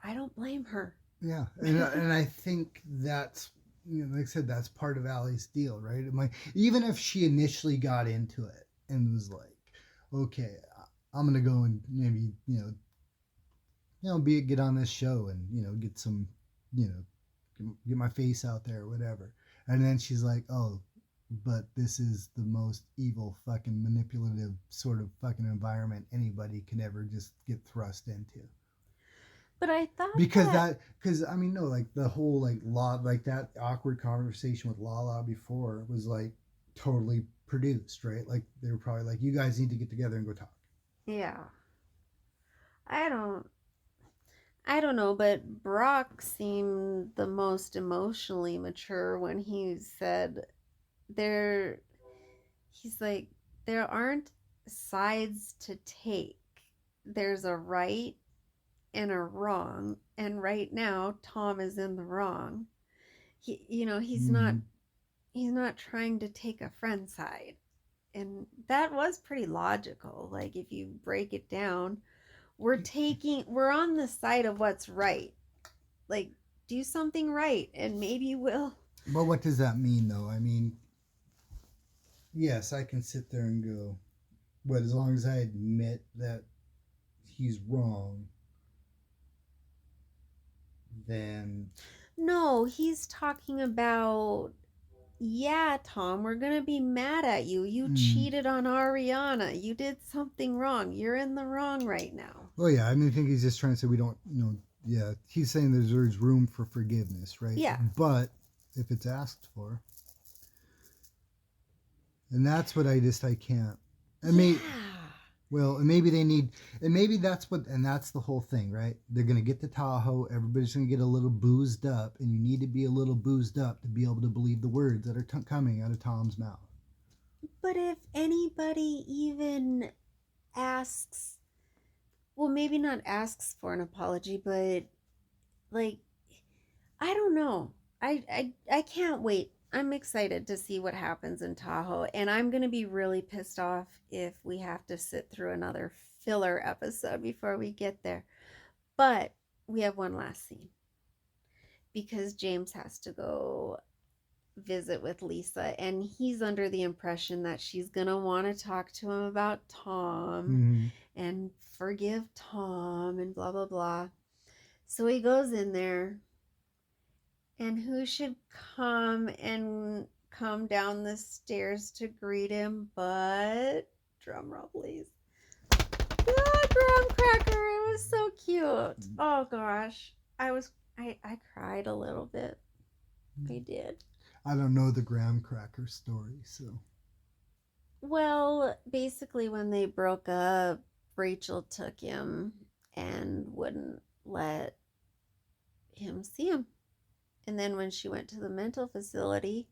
I don't blame her.
Yeah. And I think that's, like I said, that's part of Allie's deal, right? Even if she initially got into it and was like, okay, I'm going to go and maybe, get on this show and, get some, get my face out there or whatever. And then she's like, oh, but this is the most evil fucking manipulative sort of fucking environment anybody can ever just get thrust into.
But I thought
because the whole that awkward conversation with Lala before was like totally produced, right? Like they were probably like, you guys need to get together and go talk.
Yeah. I don't know, but Brock seemed the most emotionally mature when he said he's like, there aren't sides to take. There's a right and a wrong, and right now Tom is in the wrong. He's not trying to take a friend's side. And that was pretty logical. Like if you break it down, we're on the side of what's right. Like do something right and maybe we'll.
But what does that mean though? I mean, yes, I can sit there and go, but as long as I admit that he's wrong, then...
No, he's talking about, yeah, Tom, we're going to be mad at you. You cheated on Ariana. You did something wrong. You're in the wrong right now.
Oh, yeah. I think he's just trying to say we don't, yeah. He's saying there's room for forgiveness, right?
Yeah.
But if it's asked for. And that's what I can't. Well, and maybe they need, and maybe that's the whole thing, right? They're going to get to Tahoe. Everybody's going to get a little boozed up, and you need to be a little boozed up to be able to believe the words that are coming out of Tom's mouth.
But if anybody even asks, well, maybe not asks for an apology, but like, I don't know. I can't wait. I'm excited to see what happens in Tahoe, and I'm going to be really pissed off if we have to sit through another filler episode before we get there. But we have one last scene because James has to go visit with Lisa, and he's under the impression that she's going to want to talk to him about Tom and forgive Tom and blah, blah, blah. So he goes in there. And who should come down the stairs to greet him but, drum roll please, Graham Cracker. It was so cute. Oh gosh, I cried a little bit. I did.
I don't know the Graham Cracker story, so.
Well, basically when they broke up, Rachel took him and wouldn't let him see him. And then when she went to the mental facility,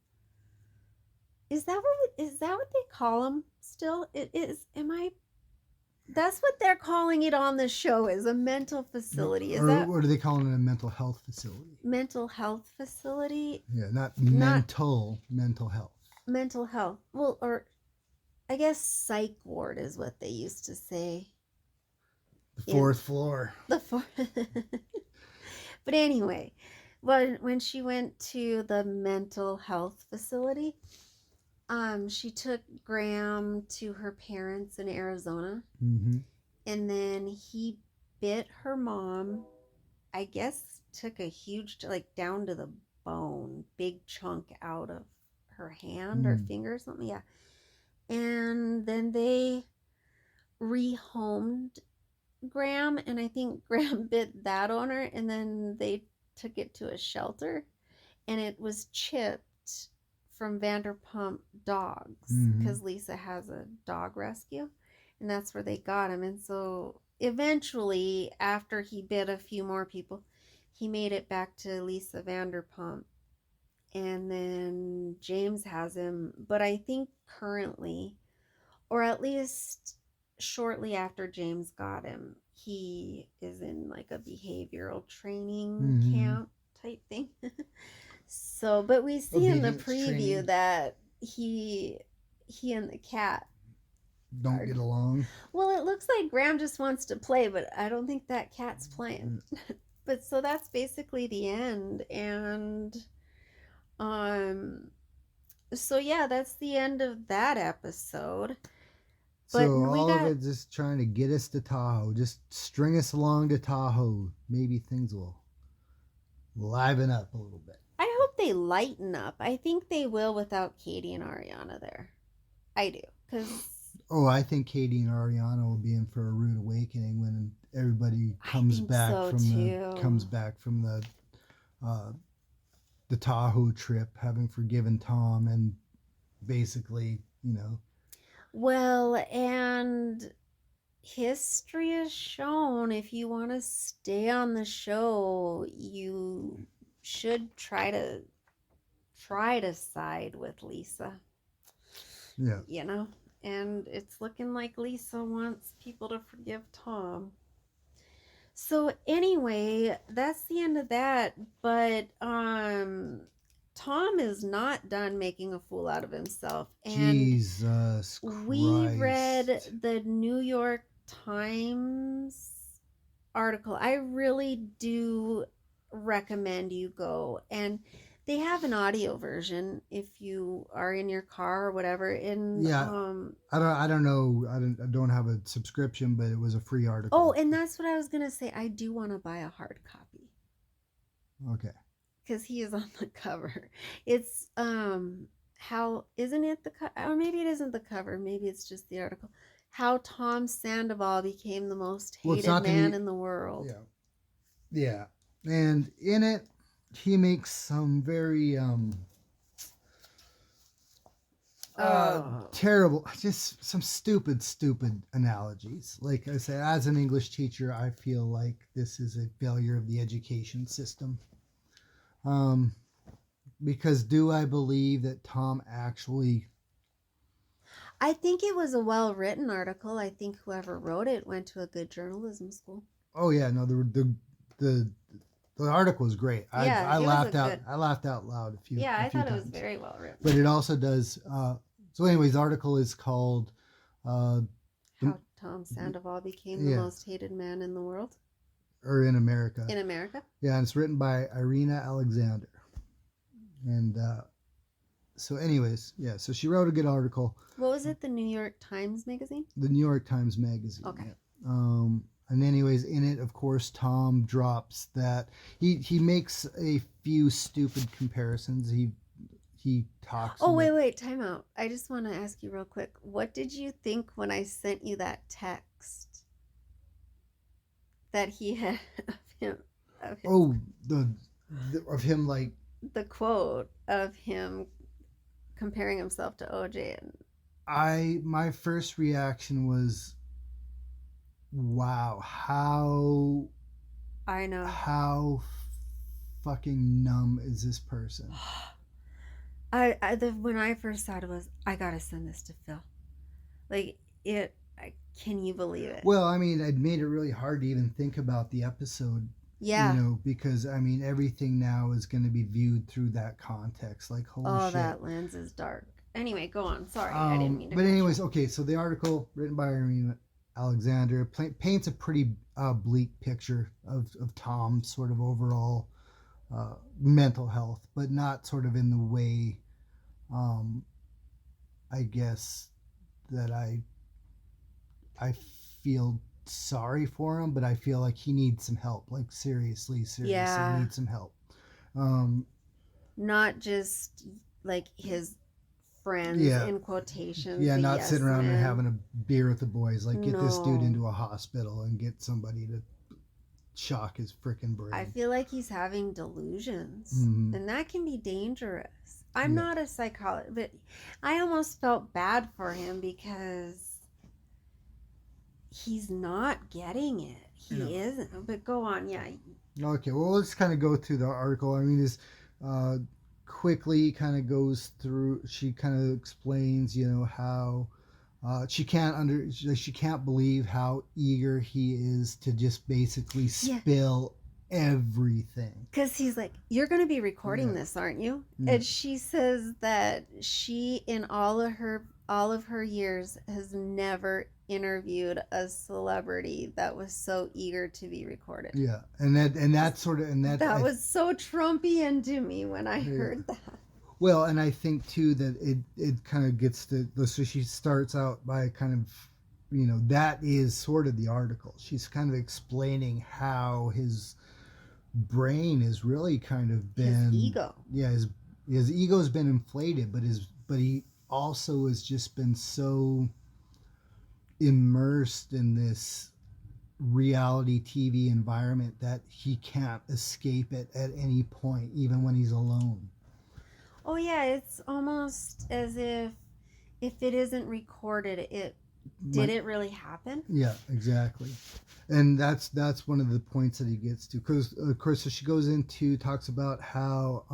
is that what they call them still? It is. That's what they're calling it on the show, is a mental facility.
Or are they calling it a mental health facility?
Mental health facility?
Yeah, not mental health.
Mental health. Well, or I guess psych ward is what they used to say.
The fourth floor.
The fourth. But anyway, when she went to the mental health facility, she took Graham to her parents in Arizona, and then he bit her mom. I guess took a huge, like down to the bone, big chunk out of her hand or finger or something. Yeah, and then they rehomed Graham, and I think Graham bit that owner, and then they took it to a shelter, and it was chipped from Vanderpump dogs because Lisa has a dog rescue, and that's where they got him. And so eventually, after he bit a few more people, he made it back to Lisa Vanderpump, and then James has him. But I think currently, or at least shortly after James got him, he is in like a behavioral training camp type thing. So, but we see in the preview that he and the cat
don't get along.
Well, it looks like Graham just wants to play, but I don't think that cat's playing. But so that's basically the end. And so yeah, that's the end of that episode.
But so all of it just trying to get us to Tahoe. Just string us along to Tahoe. Maybe things will liven up a little bit.
I hope they lighten up. I think they will without Katie and Ariana there. I do.
I think Katie and Ariana will be in for a rude awakening when everybody comes back from the Tahoe trip, having forgiven Tom, and basically,
Well, and history has shown if you want to stay on the show, you should try to side with Lisa.
Yeah.
And it's looking like Lisa wants people to forgive Tom. So anyway, that's the end of that. But Tom is not done making a fool out of himself. And
Jesus Christ.
We read the New York Times article. I really do recommend you go, and they have an audio version if you are in your car or whatever. And
I don't know. I don't have a subscription, but it was a free article.
Oh, and that's what I was gonna say. I do want to buy a hard copy.
Okay.
Because he is on the cover. It's how isn't it the cover? Or maybe it isn't the cover. Maybe it's just the article. How Tom Sandoval became the most hated man in the world.
Yeah. And in it, he makes some very terrible, just some stupid analogies. Like I said, as an English teacher, I feel like this is a failure of the education system. Because do I believe that Tom actually...
I think it was a well-written article. I think whoever wrote it went to a good journalism school.
Oh yeah, no, the article was great. I laughed out loud a few.
Yeah, I thought
times.
It was very well written.
But it also does. So, anyways, the article is called
"How Tom Sandoval Became the Most Hated Man in the World,"
or in America.
In America.
Yeah, and it's written by Irina Alexander. And so, anyways, so she wrote a good article.
What was it? The New York Times Magazine.
The New York Times Magazine.
Okay.
Yeah. And anyways, in it, of course, Tom drops that he makes a few stupid comparisons. He talks.
Oh, wait, time out. I just want to ask you real quick. What did you think when I sent you that text that he had of him?
Of him, like
the quote of him comparing himself to OJ.
My first reaction was, wow, how
I know.
How fucking numb is this person?
When I first saw it was, I gotta send this to Phil. Like can you believe it?
Well, I mean, it made it really hard to even think about the episode.
Yeah.
Because I mean, everything now is going to be viewed through that context. Like, holy shit.
That lens is dark. Anyway, go on. Sorry, I didn't mean to.
But anyways, okay. So the article written by Irene Alexander paints a pretty bleak picture of Tom, sort of overall mental health, but not sort of in the way, I guess, that I feel sorry for him, but I feel like he needs some help. Like seriously needs some help.
Not just like his friends in quotations.
Yeah, not sitting around and having a beer with the boys. Like get this dude into a hospital and get somebody to shock his freaking brain.
I feel like he's having delusions, and that can be dangerous. I'm not a psychologist, but I almost felt bad for him because he's not getting it. He isn't. But go on, yeah.
Okay, well, let's kind of go through the article. I mean, this quickly kind of goes through. She kind of explains, how she can't believe how eager he is to just basically spill everything.
Because he's like, you're going to be recording this, aren't you? And she says that she, in all of her years, has never interviewed a celebrity that was so eager to be recorded.
Yeah, that
was so Trumpian to me when I heard that.
Well, and I think too that it kind of gets to, so she starts out by kind of, that is sort of the article. She's kind of explaining how his brain has really kind of been,
his ego.
Yeah, his ego's been inflated, but he also has just been so immersed in this reality TV environment that he can't escape it at any point, even when he's alone.
Oh yeah, it's almost as if it isn't recorded, it really happen?
Yeah, exactly. And that's one of the points that he gets to, because of course, so she goes into, talks about how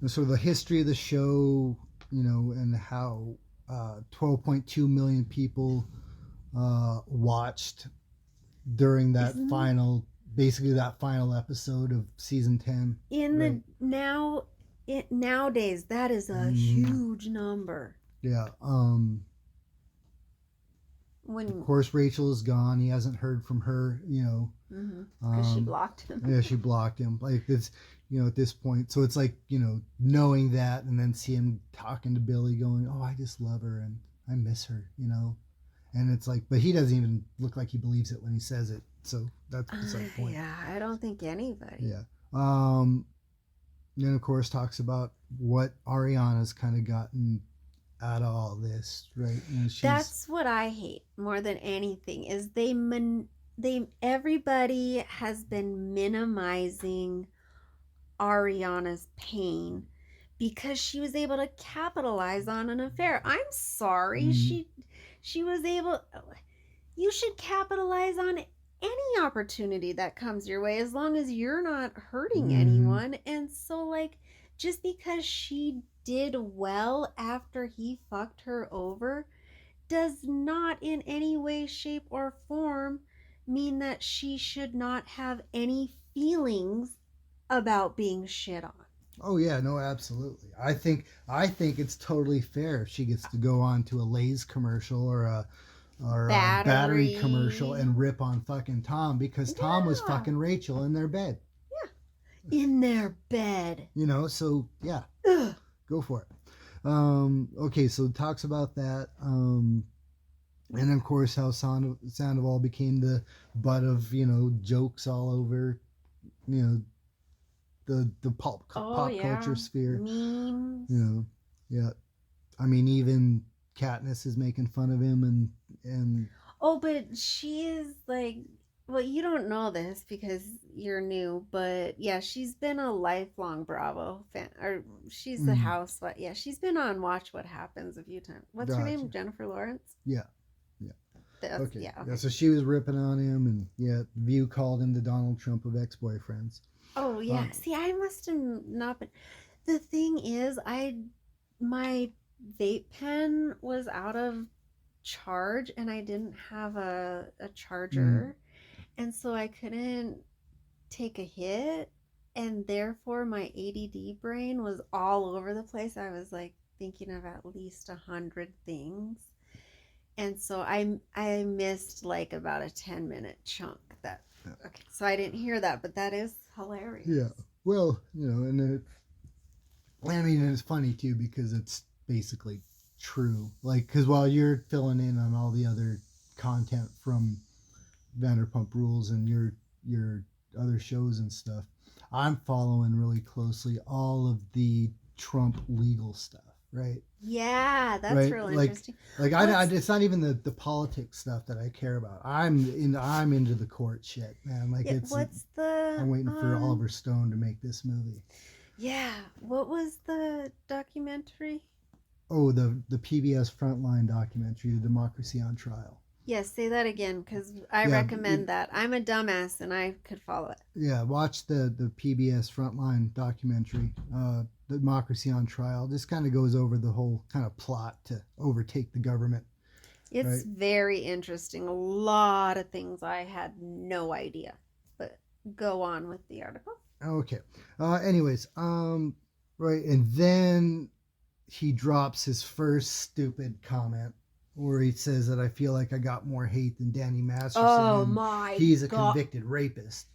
sort of the history of the show, and how 12.2 million people watched during that final episode of season 10.
Nowadays, that is a huge number.
Yeah. Of course, Rachel is gone. He hasn't heard from her,
Because she blocked him.
Yeah, she blocked him. Like, it's, at this point. So it's like, knowing that, and then see him talking to Billy going, oh, I just love her and I miss her, And it's like, but he doesn't even look like he believes it when he says it. So that's beside the point.
Yeah, I don't think anybody.
Yeah. Then, of course, talks about what Ariana's kind of gotten out of all this, right?
That's what I hate more than anything, is everybody has been minimizing Ariana's pain because she was able to capitalize on an affair. I'm sorry. She was able. You should capitalize on any opportunity that comes your way, as long as you're not hurting anyone. And so, like, just because she did well after he fucked her over does not in any way, shape, or form mean that she should not have any feelings about being shit on.
Oh yeah, no, absolutely. I think it's totally fair if she gets to go on to a Lay's commercial or a battery commercial and rip on fucking Tom, because Tom was fucking Rachel in their bed.
Yeah. In their bed.
So yeah. Ugh. Go for it. Okay, so it talks about that. And of course how Sandoval became the butt of, jokes all over, the pop culture sphere.
Memes.
Yeah. I mean, even Katniss is making fun of him and
Oh, but she is like, well, you don't know this because you're new, but yeah, she's been a lifelong Bravo fan, or she's the housewife. Yeah, she's been on Watch What Happens a few times. What's her name? Jennifer Lawrence?
Yeah.
Okay.
Yeah, so she was ripping on him, and View called him the Donald Trump of ex-boyfriends.
Oh yeah. See, I must have not been. The thing is, my vape pen was out of charge, and I didn't have a charger, and so I couldn't take a hit, and therefore my ADD brain was all over the place. I was like thinking of at least 100 things. And so I missed like about a 10-minute chunk that. Okay, so I didn't hear that, but that is hilarious.
Yeah. Well, and it's funny too because it's basically true. Like, because while you're filling in on all the other content from Vanderpump Rules and your other shows and stuff, I'm following really closely all of the Trump legal stuff, right?
Yeah, that's real interesting.
Like it's not even the politics stuff that I care about. I'm into the court shit, man. Like I'm waiting for Oliver Stone to make this movie.
Yeah, what was the documentary?
Oh, the PBS Frontline documentary, The Democracy on Trial.
Yes, say that again because I recommend that. I'm a dumbass and I could follow it.
Yeah, watch the PBS Frontline documentary, Democracy on Trial. This kind of goes over the whole kind of plot to overtake the government.
It's very interesting. A lot of things I had no idea. But go on with the article.
Okay. Anyways, right, and then he drops his first stupid comment where he says that I feel like I got more hate than Danny Masterson.
Oh my!
He's a convicted rapist,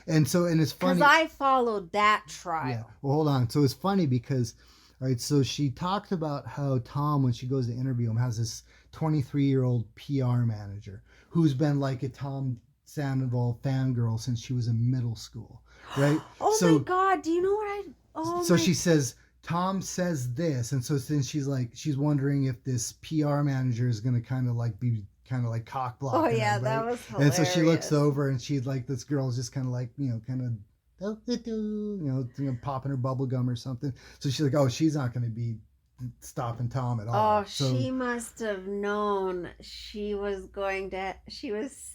and it's funny
because I followed that trial.
Yeah. Well, hold on. So it's funny because, all right. So she talked about how Tom, when she goes to interview him, has this 23-year-old PR manager who's been like a Tom Sandoval fangirl since she was in middle school, right?
Oh my God! Do you know what I? Oh.
So she says. Tom says this, and so then she's wondering if this PR manager is gonna kind of like cock blocking.
Oh yeah,
her, right?
that was hilarious.
And so she looks over and she's like, this girl's just kind of like popping her bubble gum or something. So she's like, oh, she's not gonna be stopping Tom at all.
Oh, so, she must have known she was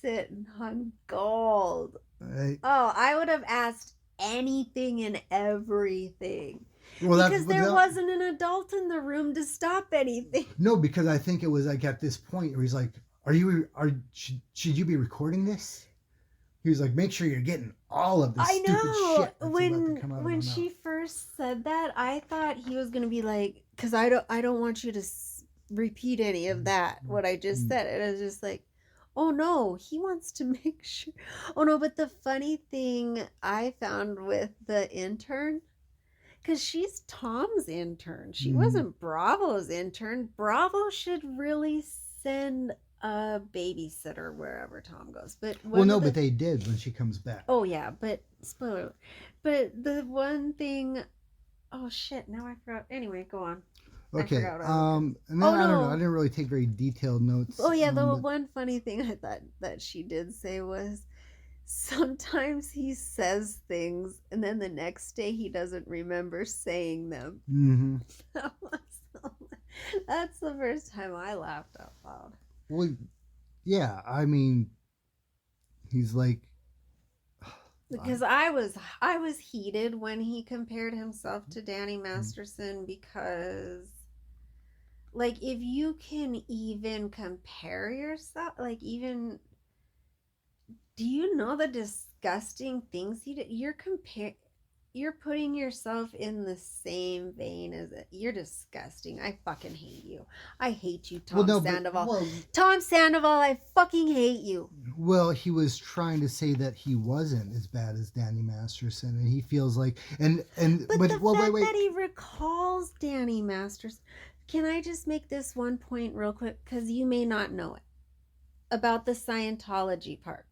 sitting on gold. Right? Oh, I would have asked anything and everything. Well, because there wasn't an adult in the room to stop anything.
No, because I think it was like at this point where he's like, should you be recording this? He was like, make sure you're getting all of this stupid shit that's about to come out
when she first said that, I thought he was going to be like, because I don't want you to repeat any of that, what I just said. And I was just like, oh no, he wants to make sure. Oh no, but the funny thing I found with the intern, because she's Tom's intern. She wasn't Bravo's intern. Bravo should really send a babysitter wherever Tom goes. But
but they did when she comes back.
Oh yeah, but spoiler alert. But the one thing, oh shit, now I forgot. Anyway, go on.
Okay. And then I don't know. I didn't really take very detailed notes.
Oh yeah, the one funny thing I thought that she did say was, sometimes he says things and then the next day he doesn't remember saying them.
Mm-hmm.
That's the first time I laughed out loud.
Well, yeah, I mean, he's like,
because I was heated when he compared himself to Danny Masterson, because like if you can even compare yourself, like even, do you know the disgusting things he did? You're putting yourself in the same vein as it. You're disgusting. I fucking hate you. I hate you, Tom Sandoval. Tom Sandoval, I fucking hate you.
Well, he was trying to say that he wasn't as bad as Danny Masterson, and he feels like but
that he recalls Danny Masterson. Can I just make this one point real quick, because you may not know it, about the Scientology part.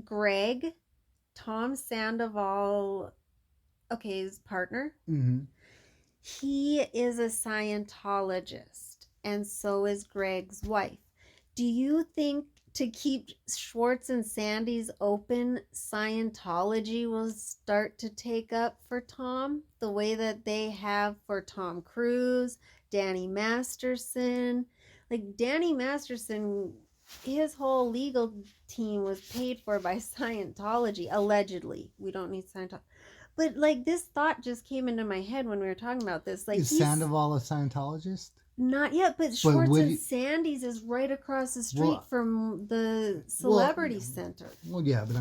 Greg, Tom Sandoval, his partner, he is a Scientologist, and so is Greg's wife. Do you think to keep Schwartz and Sandy's open, Scientology will start to take up for Tom the way that they have for Tom Cruise, Danny Masterson? Like Danny Masterson, his whole legal team was paid for by Scientology, allegedly. We don't need Scientology. But like this thought just came into my head when we were talking about this. Like,
is Sandoval a Scientologist?
Not yet, but Schwartz and Sandy's is right across the street from the Celebrity Center.
Well, yeah, but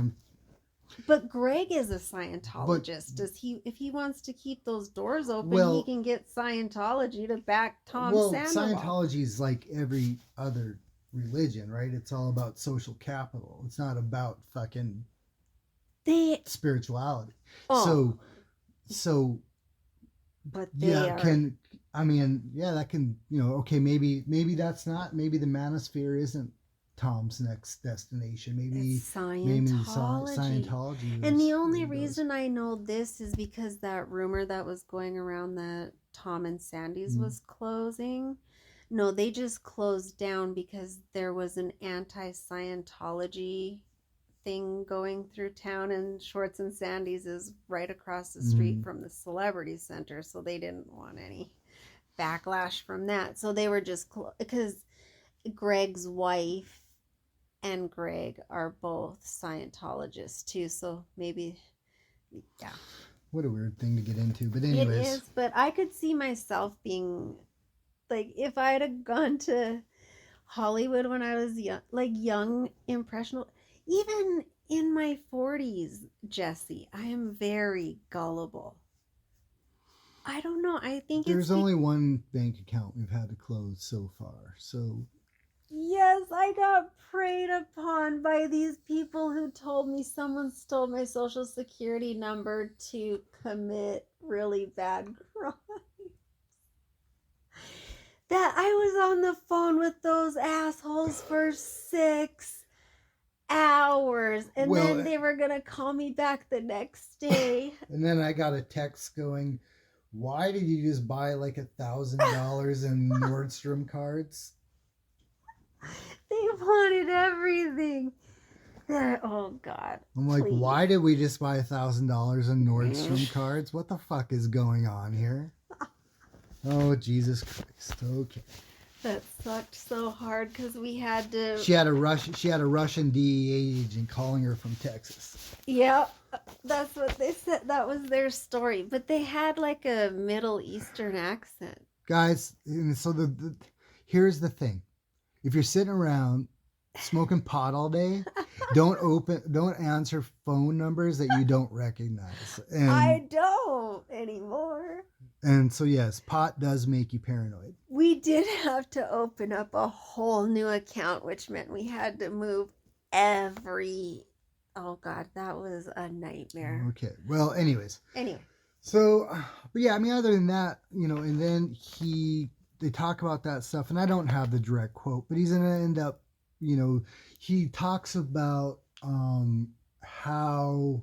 But Greg is a Scientologist. Does he? If he wants to keep those doors open, he can get Scientology to back Tom Sandoval.
Scientology is like every other religion, right? It's all about social capital. It's not about fucking spirituality. Oh. So.
But they are.
That can, okay, maybe that's not. Maybe the manosphere isn't Tom's next destination. Maybe Scientology.
And the only reason I know this is because that rumor that was going around that Tom and Sandy's was closing. No, they just closed down because there was an anti-Scientology thing going through town, and Schwartz and Sandy's is right across the street from the Celebrity Center, so they didn't want any backlash from that. So they were just because Greg's wife and Greg are both Scientologists too, so maybe, yeah.
What a weird thing to get into, but anyways. It is,
but I could see myself being, like, if I had gone to Hollywood when I was young, impressionable, even in my 40s, Jesse, I am very gullible. I don't know. I think
there's only one bank account we've had to close so far, so...
Yes, I got preyed upon by these people who told me someone stole my social security number to commit really bad crimes. That I was on the phone with those assholes for 6 hours, and then they were going to call me back the next day.
And then I got a text going, why did you just buy like $1,000 in Nordstrom cards?
They wanted everything. Oh, God.
I'm like, please. Why did we just buy $1,000 in Nordstrom cards? What the fuck is going on here? Oh, Jesus Christ. Okay.
That sucked so hard because we had to...
She had a Russian DEA agent calling her from Texas.
Yeah, that's what they said. That was their story. But they had like a Middle Eastern accent.
Guys, so here's the thing. If you're sitting around smoking pot all day, don't answer phone numbers that you don't recognize. And
I don't anymore.
And so yes, pot does make you paranoid.
We did have to open up a whole new account, which meant we had to move oh God, that was a nightmare.
Okay. Well, anyways.
Anyway.
So, but yeah, I mean, other than that, and then they talk about that stuff, and I don't have the direct quote, but he's going to end up, he talks about how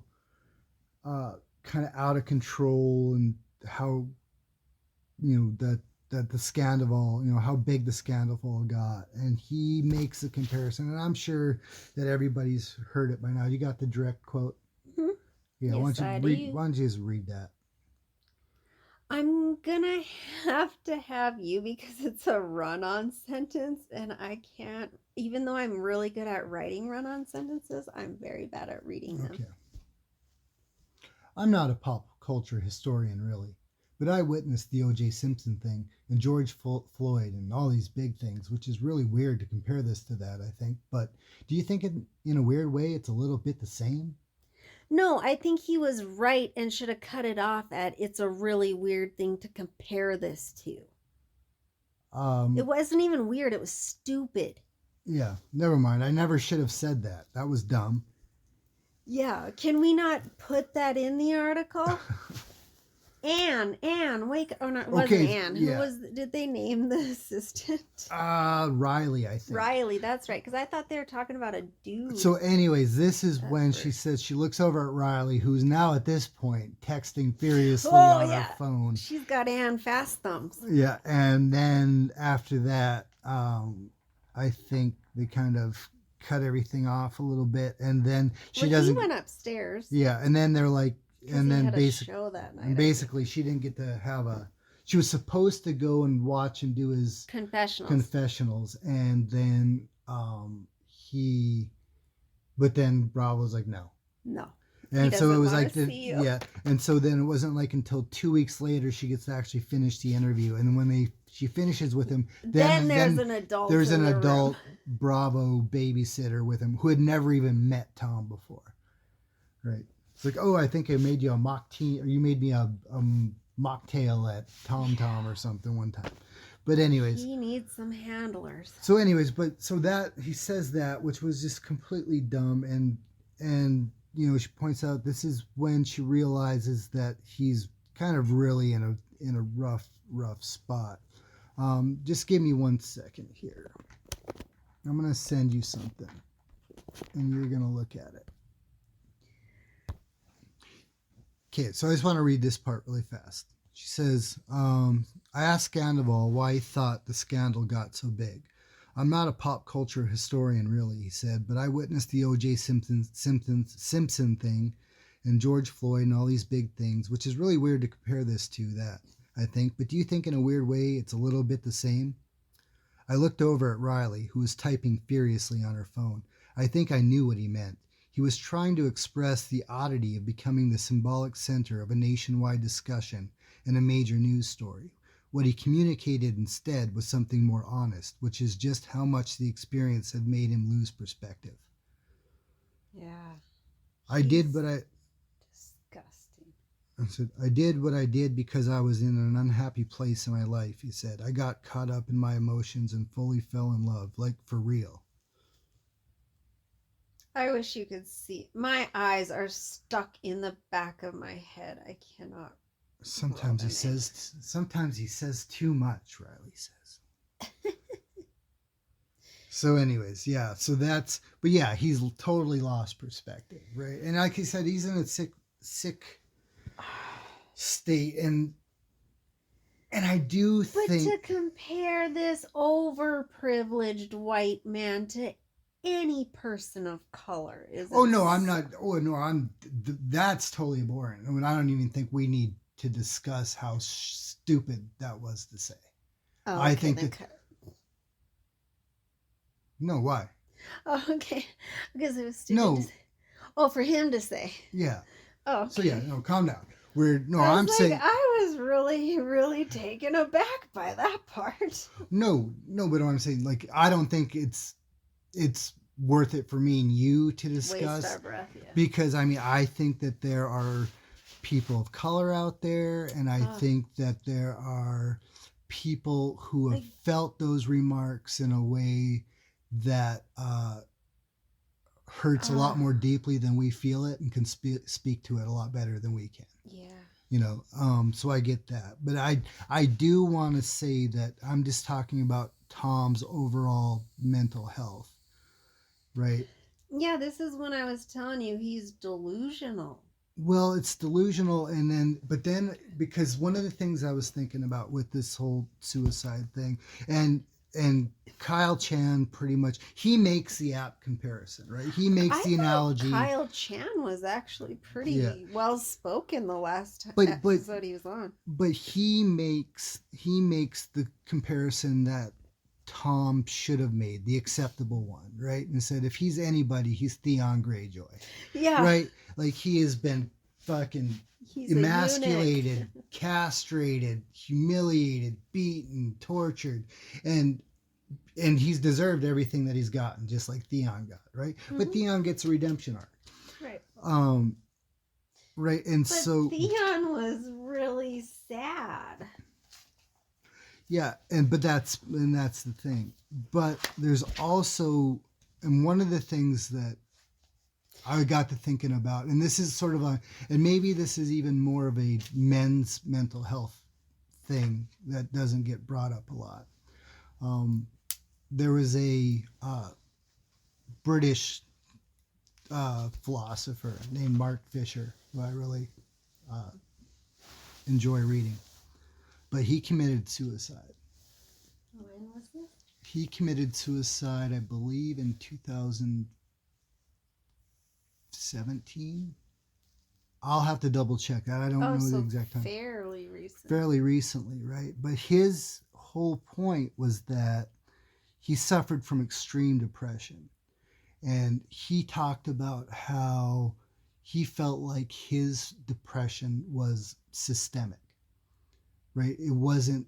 kind of out of control and how, that the scandal, how big the scandal got. And he makes a comparison, and I'm sure that everybody's heard it by now. You got the direct quote?
Mm-hmm.
Yeah,
yes,
why don't you just read that?
I'm gonna have to have you because it's a run-on sentence, and I can't, even though I'm really good at writing run-on sentences, I'm very bad at reading them. Okay.
I'm not a pop culture historian, really, but I witnessed the O.J. Simpson thing and George Floyd and all these big things, which is really weird to compare this to that, I think. But do you think in a weird way it's a little bit the same?
No, I think he was right and should have cut it off at it's a really weird thing to compare this to. It wasn't even weird. It was stupid.
Yeah, never mind. I never should have said that. That was dumb.
Yeah, can we not put that in the article? Anne, wake! Oh, no, it wasn't Anne. Did they name the assistant?
Riley, I think.
Riley, that's right. Because I thought they were talking about a dude.
So, anyways, this is when she says she looks over at Riley, who's now at this point texting furiously on her phone.
She's got Anne fast thumbs.
Yeah, and then after that, I think they kind of cut everything off a little bit, and then she doesn't.
He went upstairs.
Yeah, and then they're like. And then
basically
she didn't get to have she was supposed to go and watch and do his confessionals, and then but then Bravo's like no, and so it was like and so then it wasn't like until 2 weeks later she gets to actually finish the interview, and when she finishes with him, then there's an adult Bravo babysitter with him who had never even met Tom before. Right. It's like, oh, I think I made you a mock tea, or you made me a mocktail at Tom Tom or something one time. But anyways,
he needs some handlers.
So anyways, but so that he says that, which was just completely dumb, and she points out this is when she realizes that he's kind of really in a rough spot. Just give me 1 second here. I'm gonna send you something, and you're gonna look at it. Okay, so I just want to read this part really fast. She says, I asked Scandival why he thought the scandal got so big. I'm not a pop culture historian, really, he said, but I witnessed the O.J. Simpson thing and George Floyd and all these big things, which is really weird to compare this to that, I think. But do you think in a weird way it's a little bit the same? I looked over at Riley, who was typing furiously on her phone. I think I knew what he meant. He was trying to express the oddity of becoming the symbolic center of a nationwide discussion and a major news story. What he communicated instead was something more honest, which is just how much the experience had made him lose perspective.
Yeah.
I did what I...
Disgusting.
I said, I did what I did because I was in an unhappy place in my life, he said. I got caught up in my emotions and fully fell in love, like for real.
I wish you could see. My eyes are stuck in the back of my head. I cannot.
Sometimes he says too much, Riley says. So anyways, yeah, so that's, but yeah, he's totally lost perspective, right? And like he said, he's in a sick state, and I do think...
But to compare this overprivileged white man to any person of color is...
That's totally boring. I mean, I don't even think we need to discuss how stupid that was to say.
Oh, okay,
I think that... No, why?
Oh, okay. Because it was stupid
to
say. Oh, for him to say.
Yeah.
Oh, okay.
So yeah, no, calm down.
I'm saying... I was really, really taken aback by that part.
No, but I'm saying, like, I don't think it's worth it for me and you to discuss.
Waste our breath, yeah.
Because, I mean, I think that there are people of color out there, and I think that there are people who have felt those remarks in a way that hurts a lot more deeply than we feel it, and can speak to it a lot better than we can.
Yeah.
So I get that. But I do want to say that I'm just talking about Tom's overall mental health, right?
Yeah, this is when I was telling you he's delusional.
Well, it's delusional, but then because one of the things I was thinking about with this whole suicide thing, and Kyle Chan pretty much, he makes the app comparison, right? He makes the analogy.
Kyle Chan was actually pretty well spoken the last episode he was on. But
he makes the comparison that Tom should have made, the acceptable one, right? And said if he's anybody, he's Theon Greyjoy. Yeah. Right? Like, he has been fucking emasculated, castrated, humiliated, beaten, tortured, and he's deserved everything that he's gotten, just like Theon got, right? Mm-hmm. But Theon gets a redemption arc. Right. Right. And so
Theon was really sad.
Yeah, but that's the thing. But there's also, and one of the things that I got to thinking about, and this is sort of and maybe this is even more of a men's mental health thing that doesn't get brought up a lot. There was a British philosopher named Mark Fisher, who I really enjoy reading. But he committed suicide.
When was this?
He committed suicide, I believe, in 2017. I'll have to double check that. I don't know the exact time.
Fairly recent.
Fairly recently, right? But his whole point was that he suffered from extreme depression. And he talked about how he felt like his depression was systemic. Right. It wasn't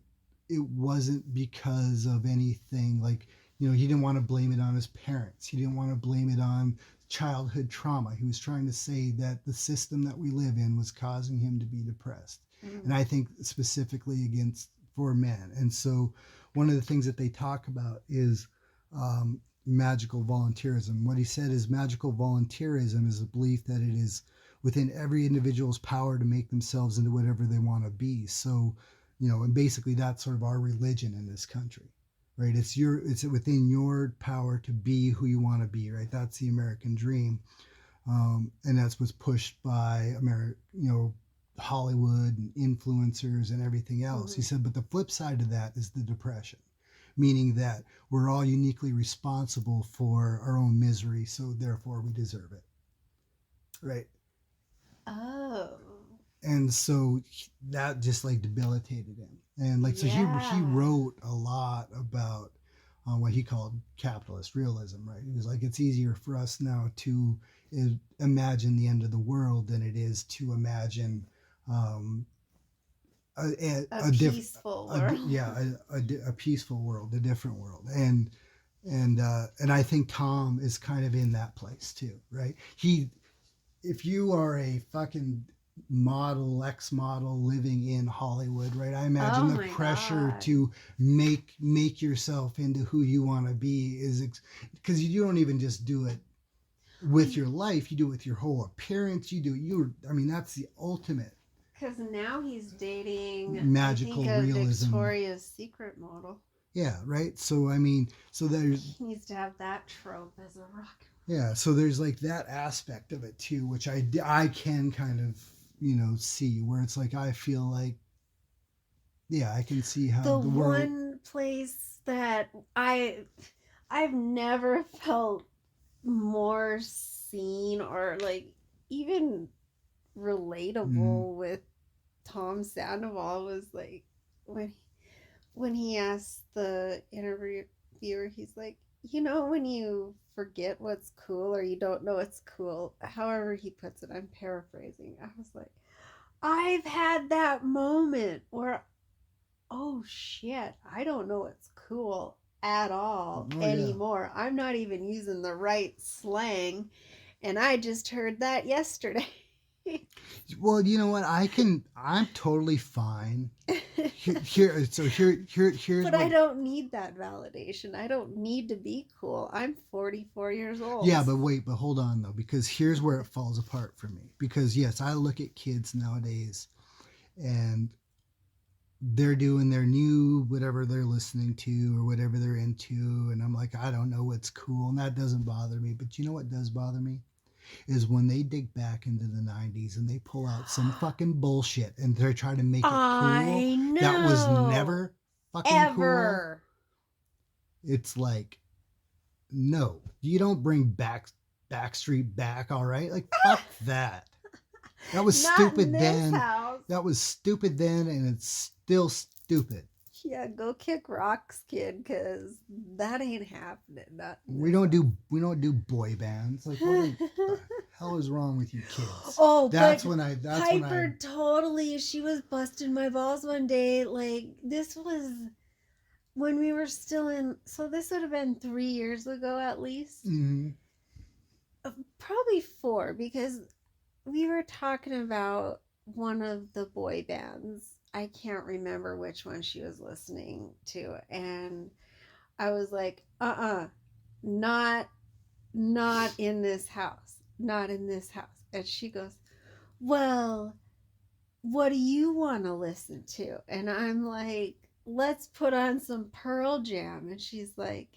because of anything, like, he didn't want to blame it on his parents. He didn't want to blame it on childhood trauma. He was trying to say that the system that we live in was causing him to be depressed. Mm-hmm. And I think specifically against for men. And so one of the things that they talk about is magical volunteerism. What he said is magical volunteerism is a belief that it is within every individual's power to make themselves into whatever they want to be. So, and basically that's sort of our religion in this country, right? It's within your power to be who you want to be, right? That's the American dream. And that's what's pushed by Hollywood and influencers and everything else. Mm-hmm. He said, but the flip side of that is the depression, meaning that we're all uniquely responsible for our own misery, so therefore we deserve it. Right?
Oh.
And so that just like debilitated him. And like, so he wrote a lot about what he called capitalist realism, right? He was like, it's easier for us now to imagine the end of the world than it is to imagine
a peaceful world.
A peaceful world, a different world. And I think Tom is kind of in that place too, right? If you are a fucking ex-model living in Hollywood, right? I imagine the pressure to make yourself into who you want to be is because you don't even just do it with your life, you do it with your whole appearance. That's the ultimate.
Because now he's dating
magical realism.
Victoria's Secret model.
Yeah, right. So there's.
He needs to have that trope as a rock.
Yeah, so there's like that aspect of it too, which I can kind of see where it's like I feel like, yeah, I can see how the world.
One place that I've never felt more seen or like even relatable with Tom Sandoval was like when he asked the interviewer, he's like, when you forget what's cool or you don't know what's cool, however he puts it, I'm paraphrasing. I was like, I've had that moment where, oh shit, I don't know what's cool at all anymore. Yeah. I'm not even using the right slang, and I just heard that yesterday.
Well, you know what? I'm totally fine. Here's
But I don't need that validation. I don't need to be cool. I'm 44 years old.
Yeah, but hold on though, because here's where it falls apart for me. Because yes, I look at kids nowadays and they're doing their new whatever they're listening to or whatever they're into, and I'm like, I don't know what's cool, and that doesn't bother me. But you know what does bother me? Is when they dig back into the 90s and they pull out some fucking bullshit and they're trying to make it cool.
I know.
That was never fucking
ever
cool. It's like, no, you don't bring Backstreet back, all right? Like, fuck that. That was stupid then.
House.
That was stupid then, and it's still stupid.
Yeah, go kick rocks, kid, because that ain't happening.
We don't do boy bands. Like, what the hell is wrong with you kids?
Oh,
Piper
totally. She was busting my balls one day. Like, this was when we were still in. So this would have been 3 years ago, at least.
Mm-hmm.
Probably 4, because we were talking about one of the boy bands. I can't remember which one she was listening to. And I was like, not in this house. Not in this house. And she goes, well, what do you want to listen to? And I'm like, let's put on some Pearl Jam. And she's like,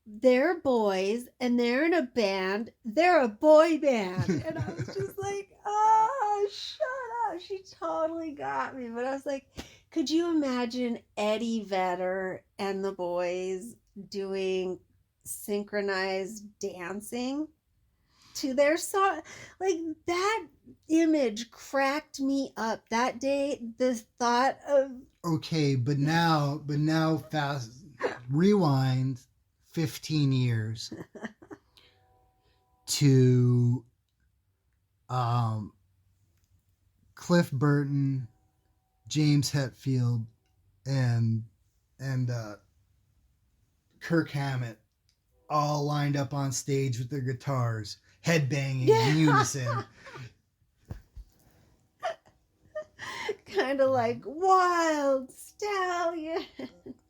they're boys and they're in a band. They're a boy band. And I was just like, oh, shut up. She totally got me. But I was like, could you imagine Eddie Vedder and the boys doing synchronized dancing to their song? Like, that image cracked me up that day. The thought of...
Okay, but now fast rewind 15 years to Cliff Burton, James Hetfield, and Kirk Hammett all lined up on stage with their guitars, headbanging in unison.
Kind of like Wild Stallion.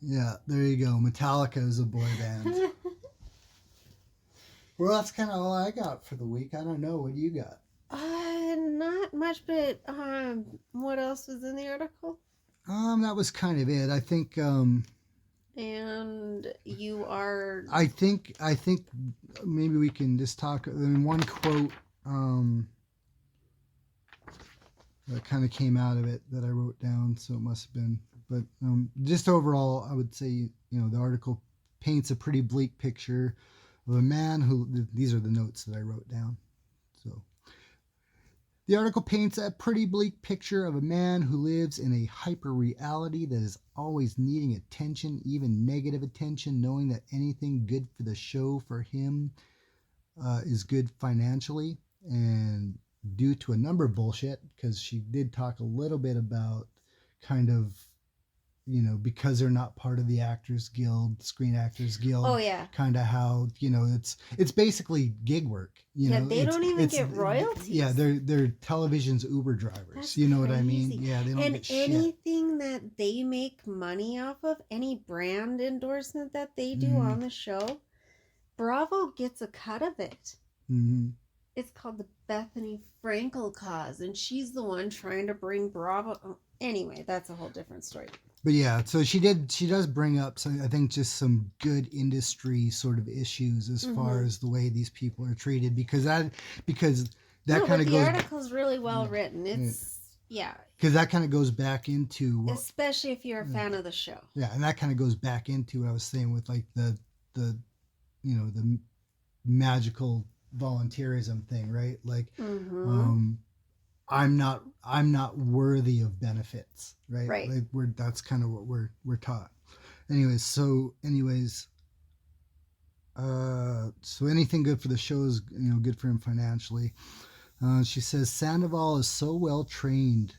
Yeah, there you go. Metallica is a boy band. Well, that's kind of all I got for the week. I don't know. What do you got?
Not much, but what else was in the article?
That was kind of it. I think.
And you are.
I think maybe we can just talk. One quote that kind of came out of it that I wrote down, so it must have been. But just overall, I would say the article paints a pretty bleak picture of a man who. These are the notes that I wrote down. So. The article paints a pretty bleak picture of a man who lives in a hyper reality that is always needing attention, even negative attention, knowing that anything good for the show for him is good financially, and due to a number of bullshit, because she did talk a little bit about kind of because they're not part of the Actors Guild, Screen Actors Guild.
Oh yeah.
Kind of how it's basically gig work.
They don't even get royalties.
Yeah, they're television's Uber drivers.
That's
you know
crazy.
What I mean? Yeah, they don't get shit.
And anything that they make money off of, any brand endorsement that they do on the show, Bravo gets a cut of it.
Mm-hmm.
It's called the Bethany Frankel cause, and she's the one trying to bring Bravo. Oh, anyway, that's a whole different story.
But yeah, so she does bring up I think just some good industry sort of issues as far as the way these people are treated, because that kind of goes.
The article's really well written. It's
because that kind of goes back into
especially if you're a fan of the show.
Yeah, and that kind of goes back into what I was saying with like the magical volunteerism thing, right? Like I'm not worthy of benefits, right?
Right.
Like that's kind of what we're taught. So anything good for the show is good for him financially. She says Sandoval is so well trained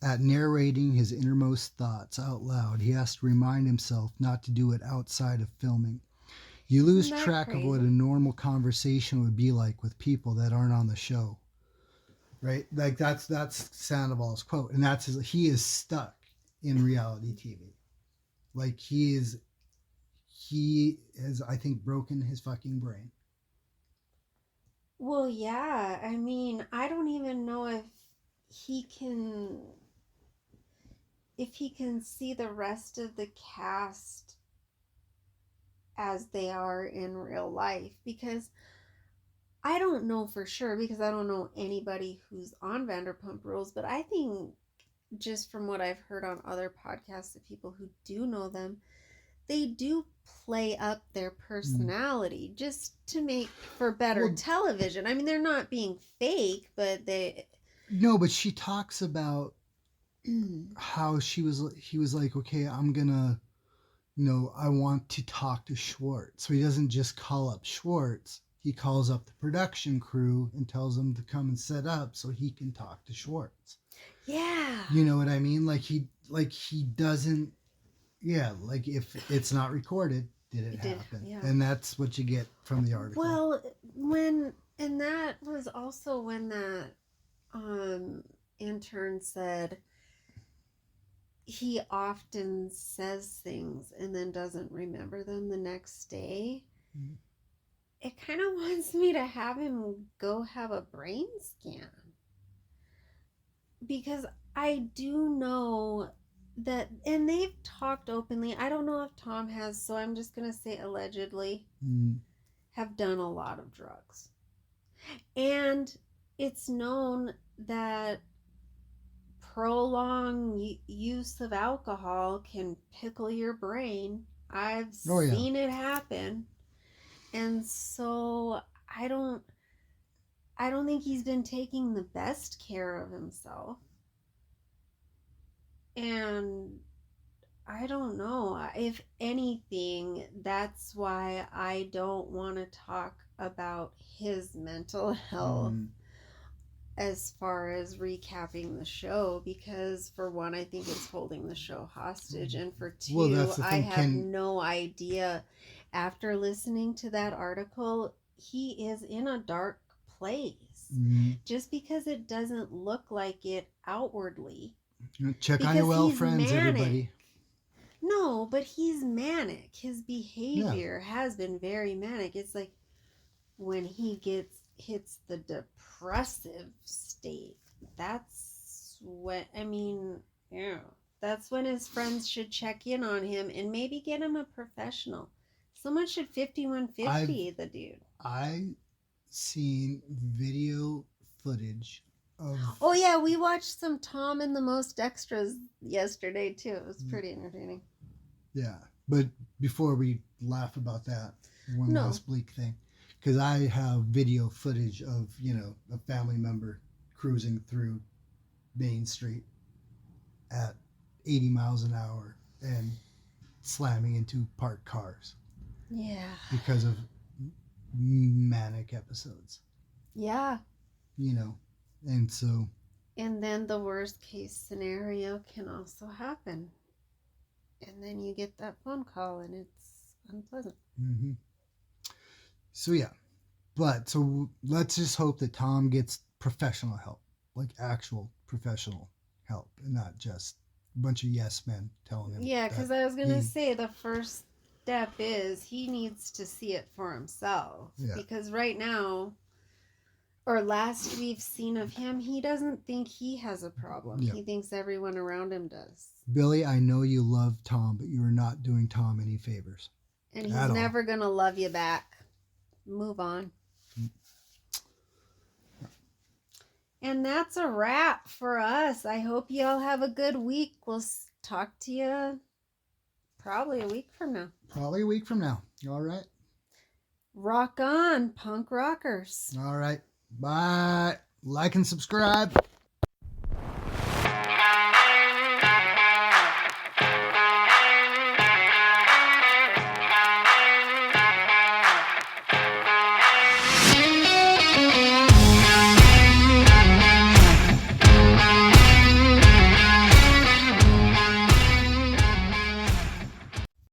at narrating his innermost thoughts out loud. He has to remind himself not to do it outside of filming. You lose track of what a normal conversation would be like with people that aren't on the show. Right? Like that's Sandoval's quote. And he is stuck in reality TV. Like he has, I think, broken his fucking brain.
Well, yeah. I mean, I don't even know if he can see the rest of the cast as they are in real life, because I don't know for sure, because I don't know anybody who's on Vanderpump Rules, but I think just from what I've heard on other podcasts of people who do know them, they do play up their personality just to make for better television. I mean, they're not being fake, but they...
No, but she talks about how he was like, okay, I'm gonna, I want to talk to Schwartz. So he doesn't just call up Schwartz. He calls up the production crew and tells them to come and set up so he can talk to Schwartz.
Yeah.
You know what I mean? Like he doesn't, like if it's not recorded, did it happen? Yeah. And that's what you get from the article.
Well, and that was also when that intern said he often says things and then doesn't remember them the next day. Mm-hmm. It kind of wants me to have him go have a brain scan. Because I do know that, and they've talked openly, I don't know if Tom has, so I'm just going to say allegedly, have done a lot of drugs. And it's known that prolonged use of alcohol can pickle your brain. I've seen it happen. And so I don't think he's been taking the best care of himself. And I don't know. If anything, that's why I don't want to talk about his mental health as far as recapping the show, because for one, I think it's holding the show hostage, and for two, I have no idea. after listening to that article, he is in a dark place. Just because it doesn't look like it outwardly.
Check on your well friends, everybody.
No, but he's manic. His behavior has been very manic. It's like when he hits the depressive state, that's when, that's when his friends should check in on him and maybe get him a professional. Someone should 5150 the dude.
I seen video footage of...
Oh yeah, we watched some Tom and the Most Extras yesterday too. It was pretty entertaining.
Yeah, but before we laugh about that, one last bleak thing, because I have video footage of, a family member cruising through Main Street at 80 miles an hour and slamming into parked cars.
Yeah.
Because of manic episodes.
Yeah.
And so.
And then the worst case scenario can also happen. And then you get that phone call and it's unpleasant.
Mm-hmm. So yeah. So let's just hope that Tom gets professional help, like actual professional help, and not just a bunch of yes men telling him.
Yeah, because I was going to say the first step is he needs to see it for himself. Yeah. Because right now, or last we've seen of him, he doesn't think he has a problem. Yeah. He thinks everyone around him does.
Billy, I know you love Tom, but you are not doing Tom any favors.
And he's never going to love you back. Move on. And that's a wrap for us. I hope you all have a good week. We'll talk to you probably a week from now.
All right.
Rock on, punk rockers.
All right. Bye. Like and subscribe.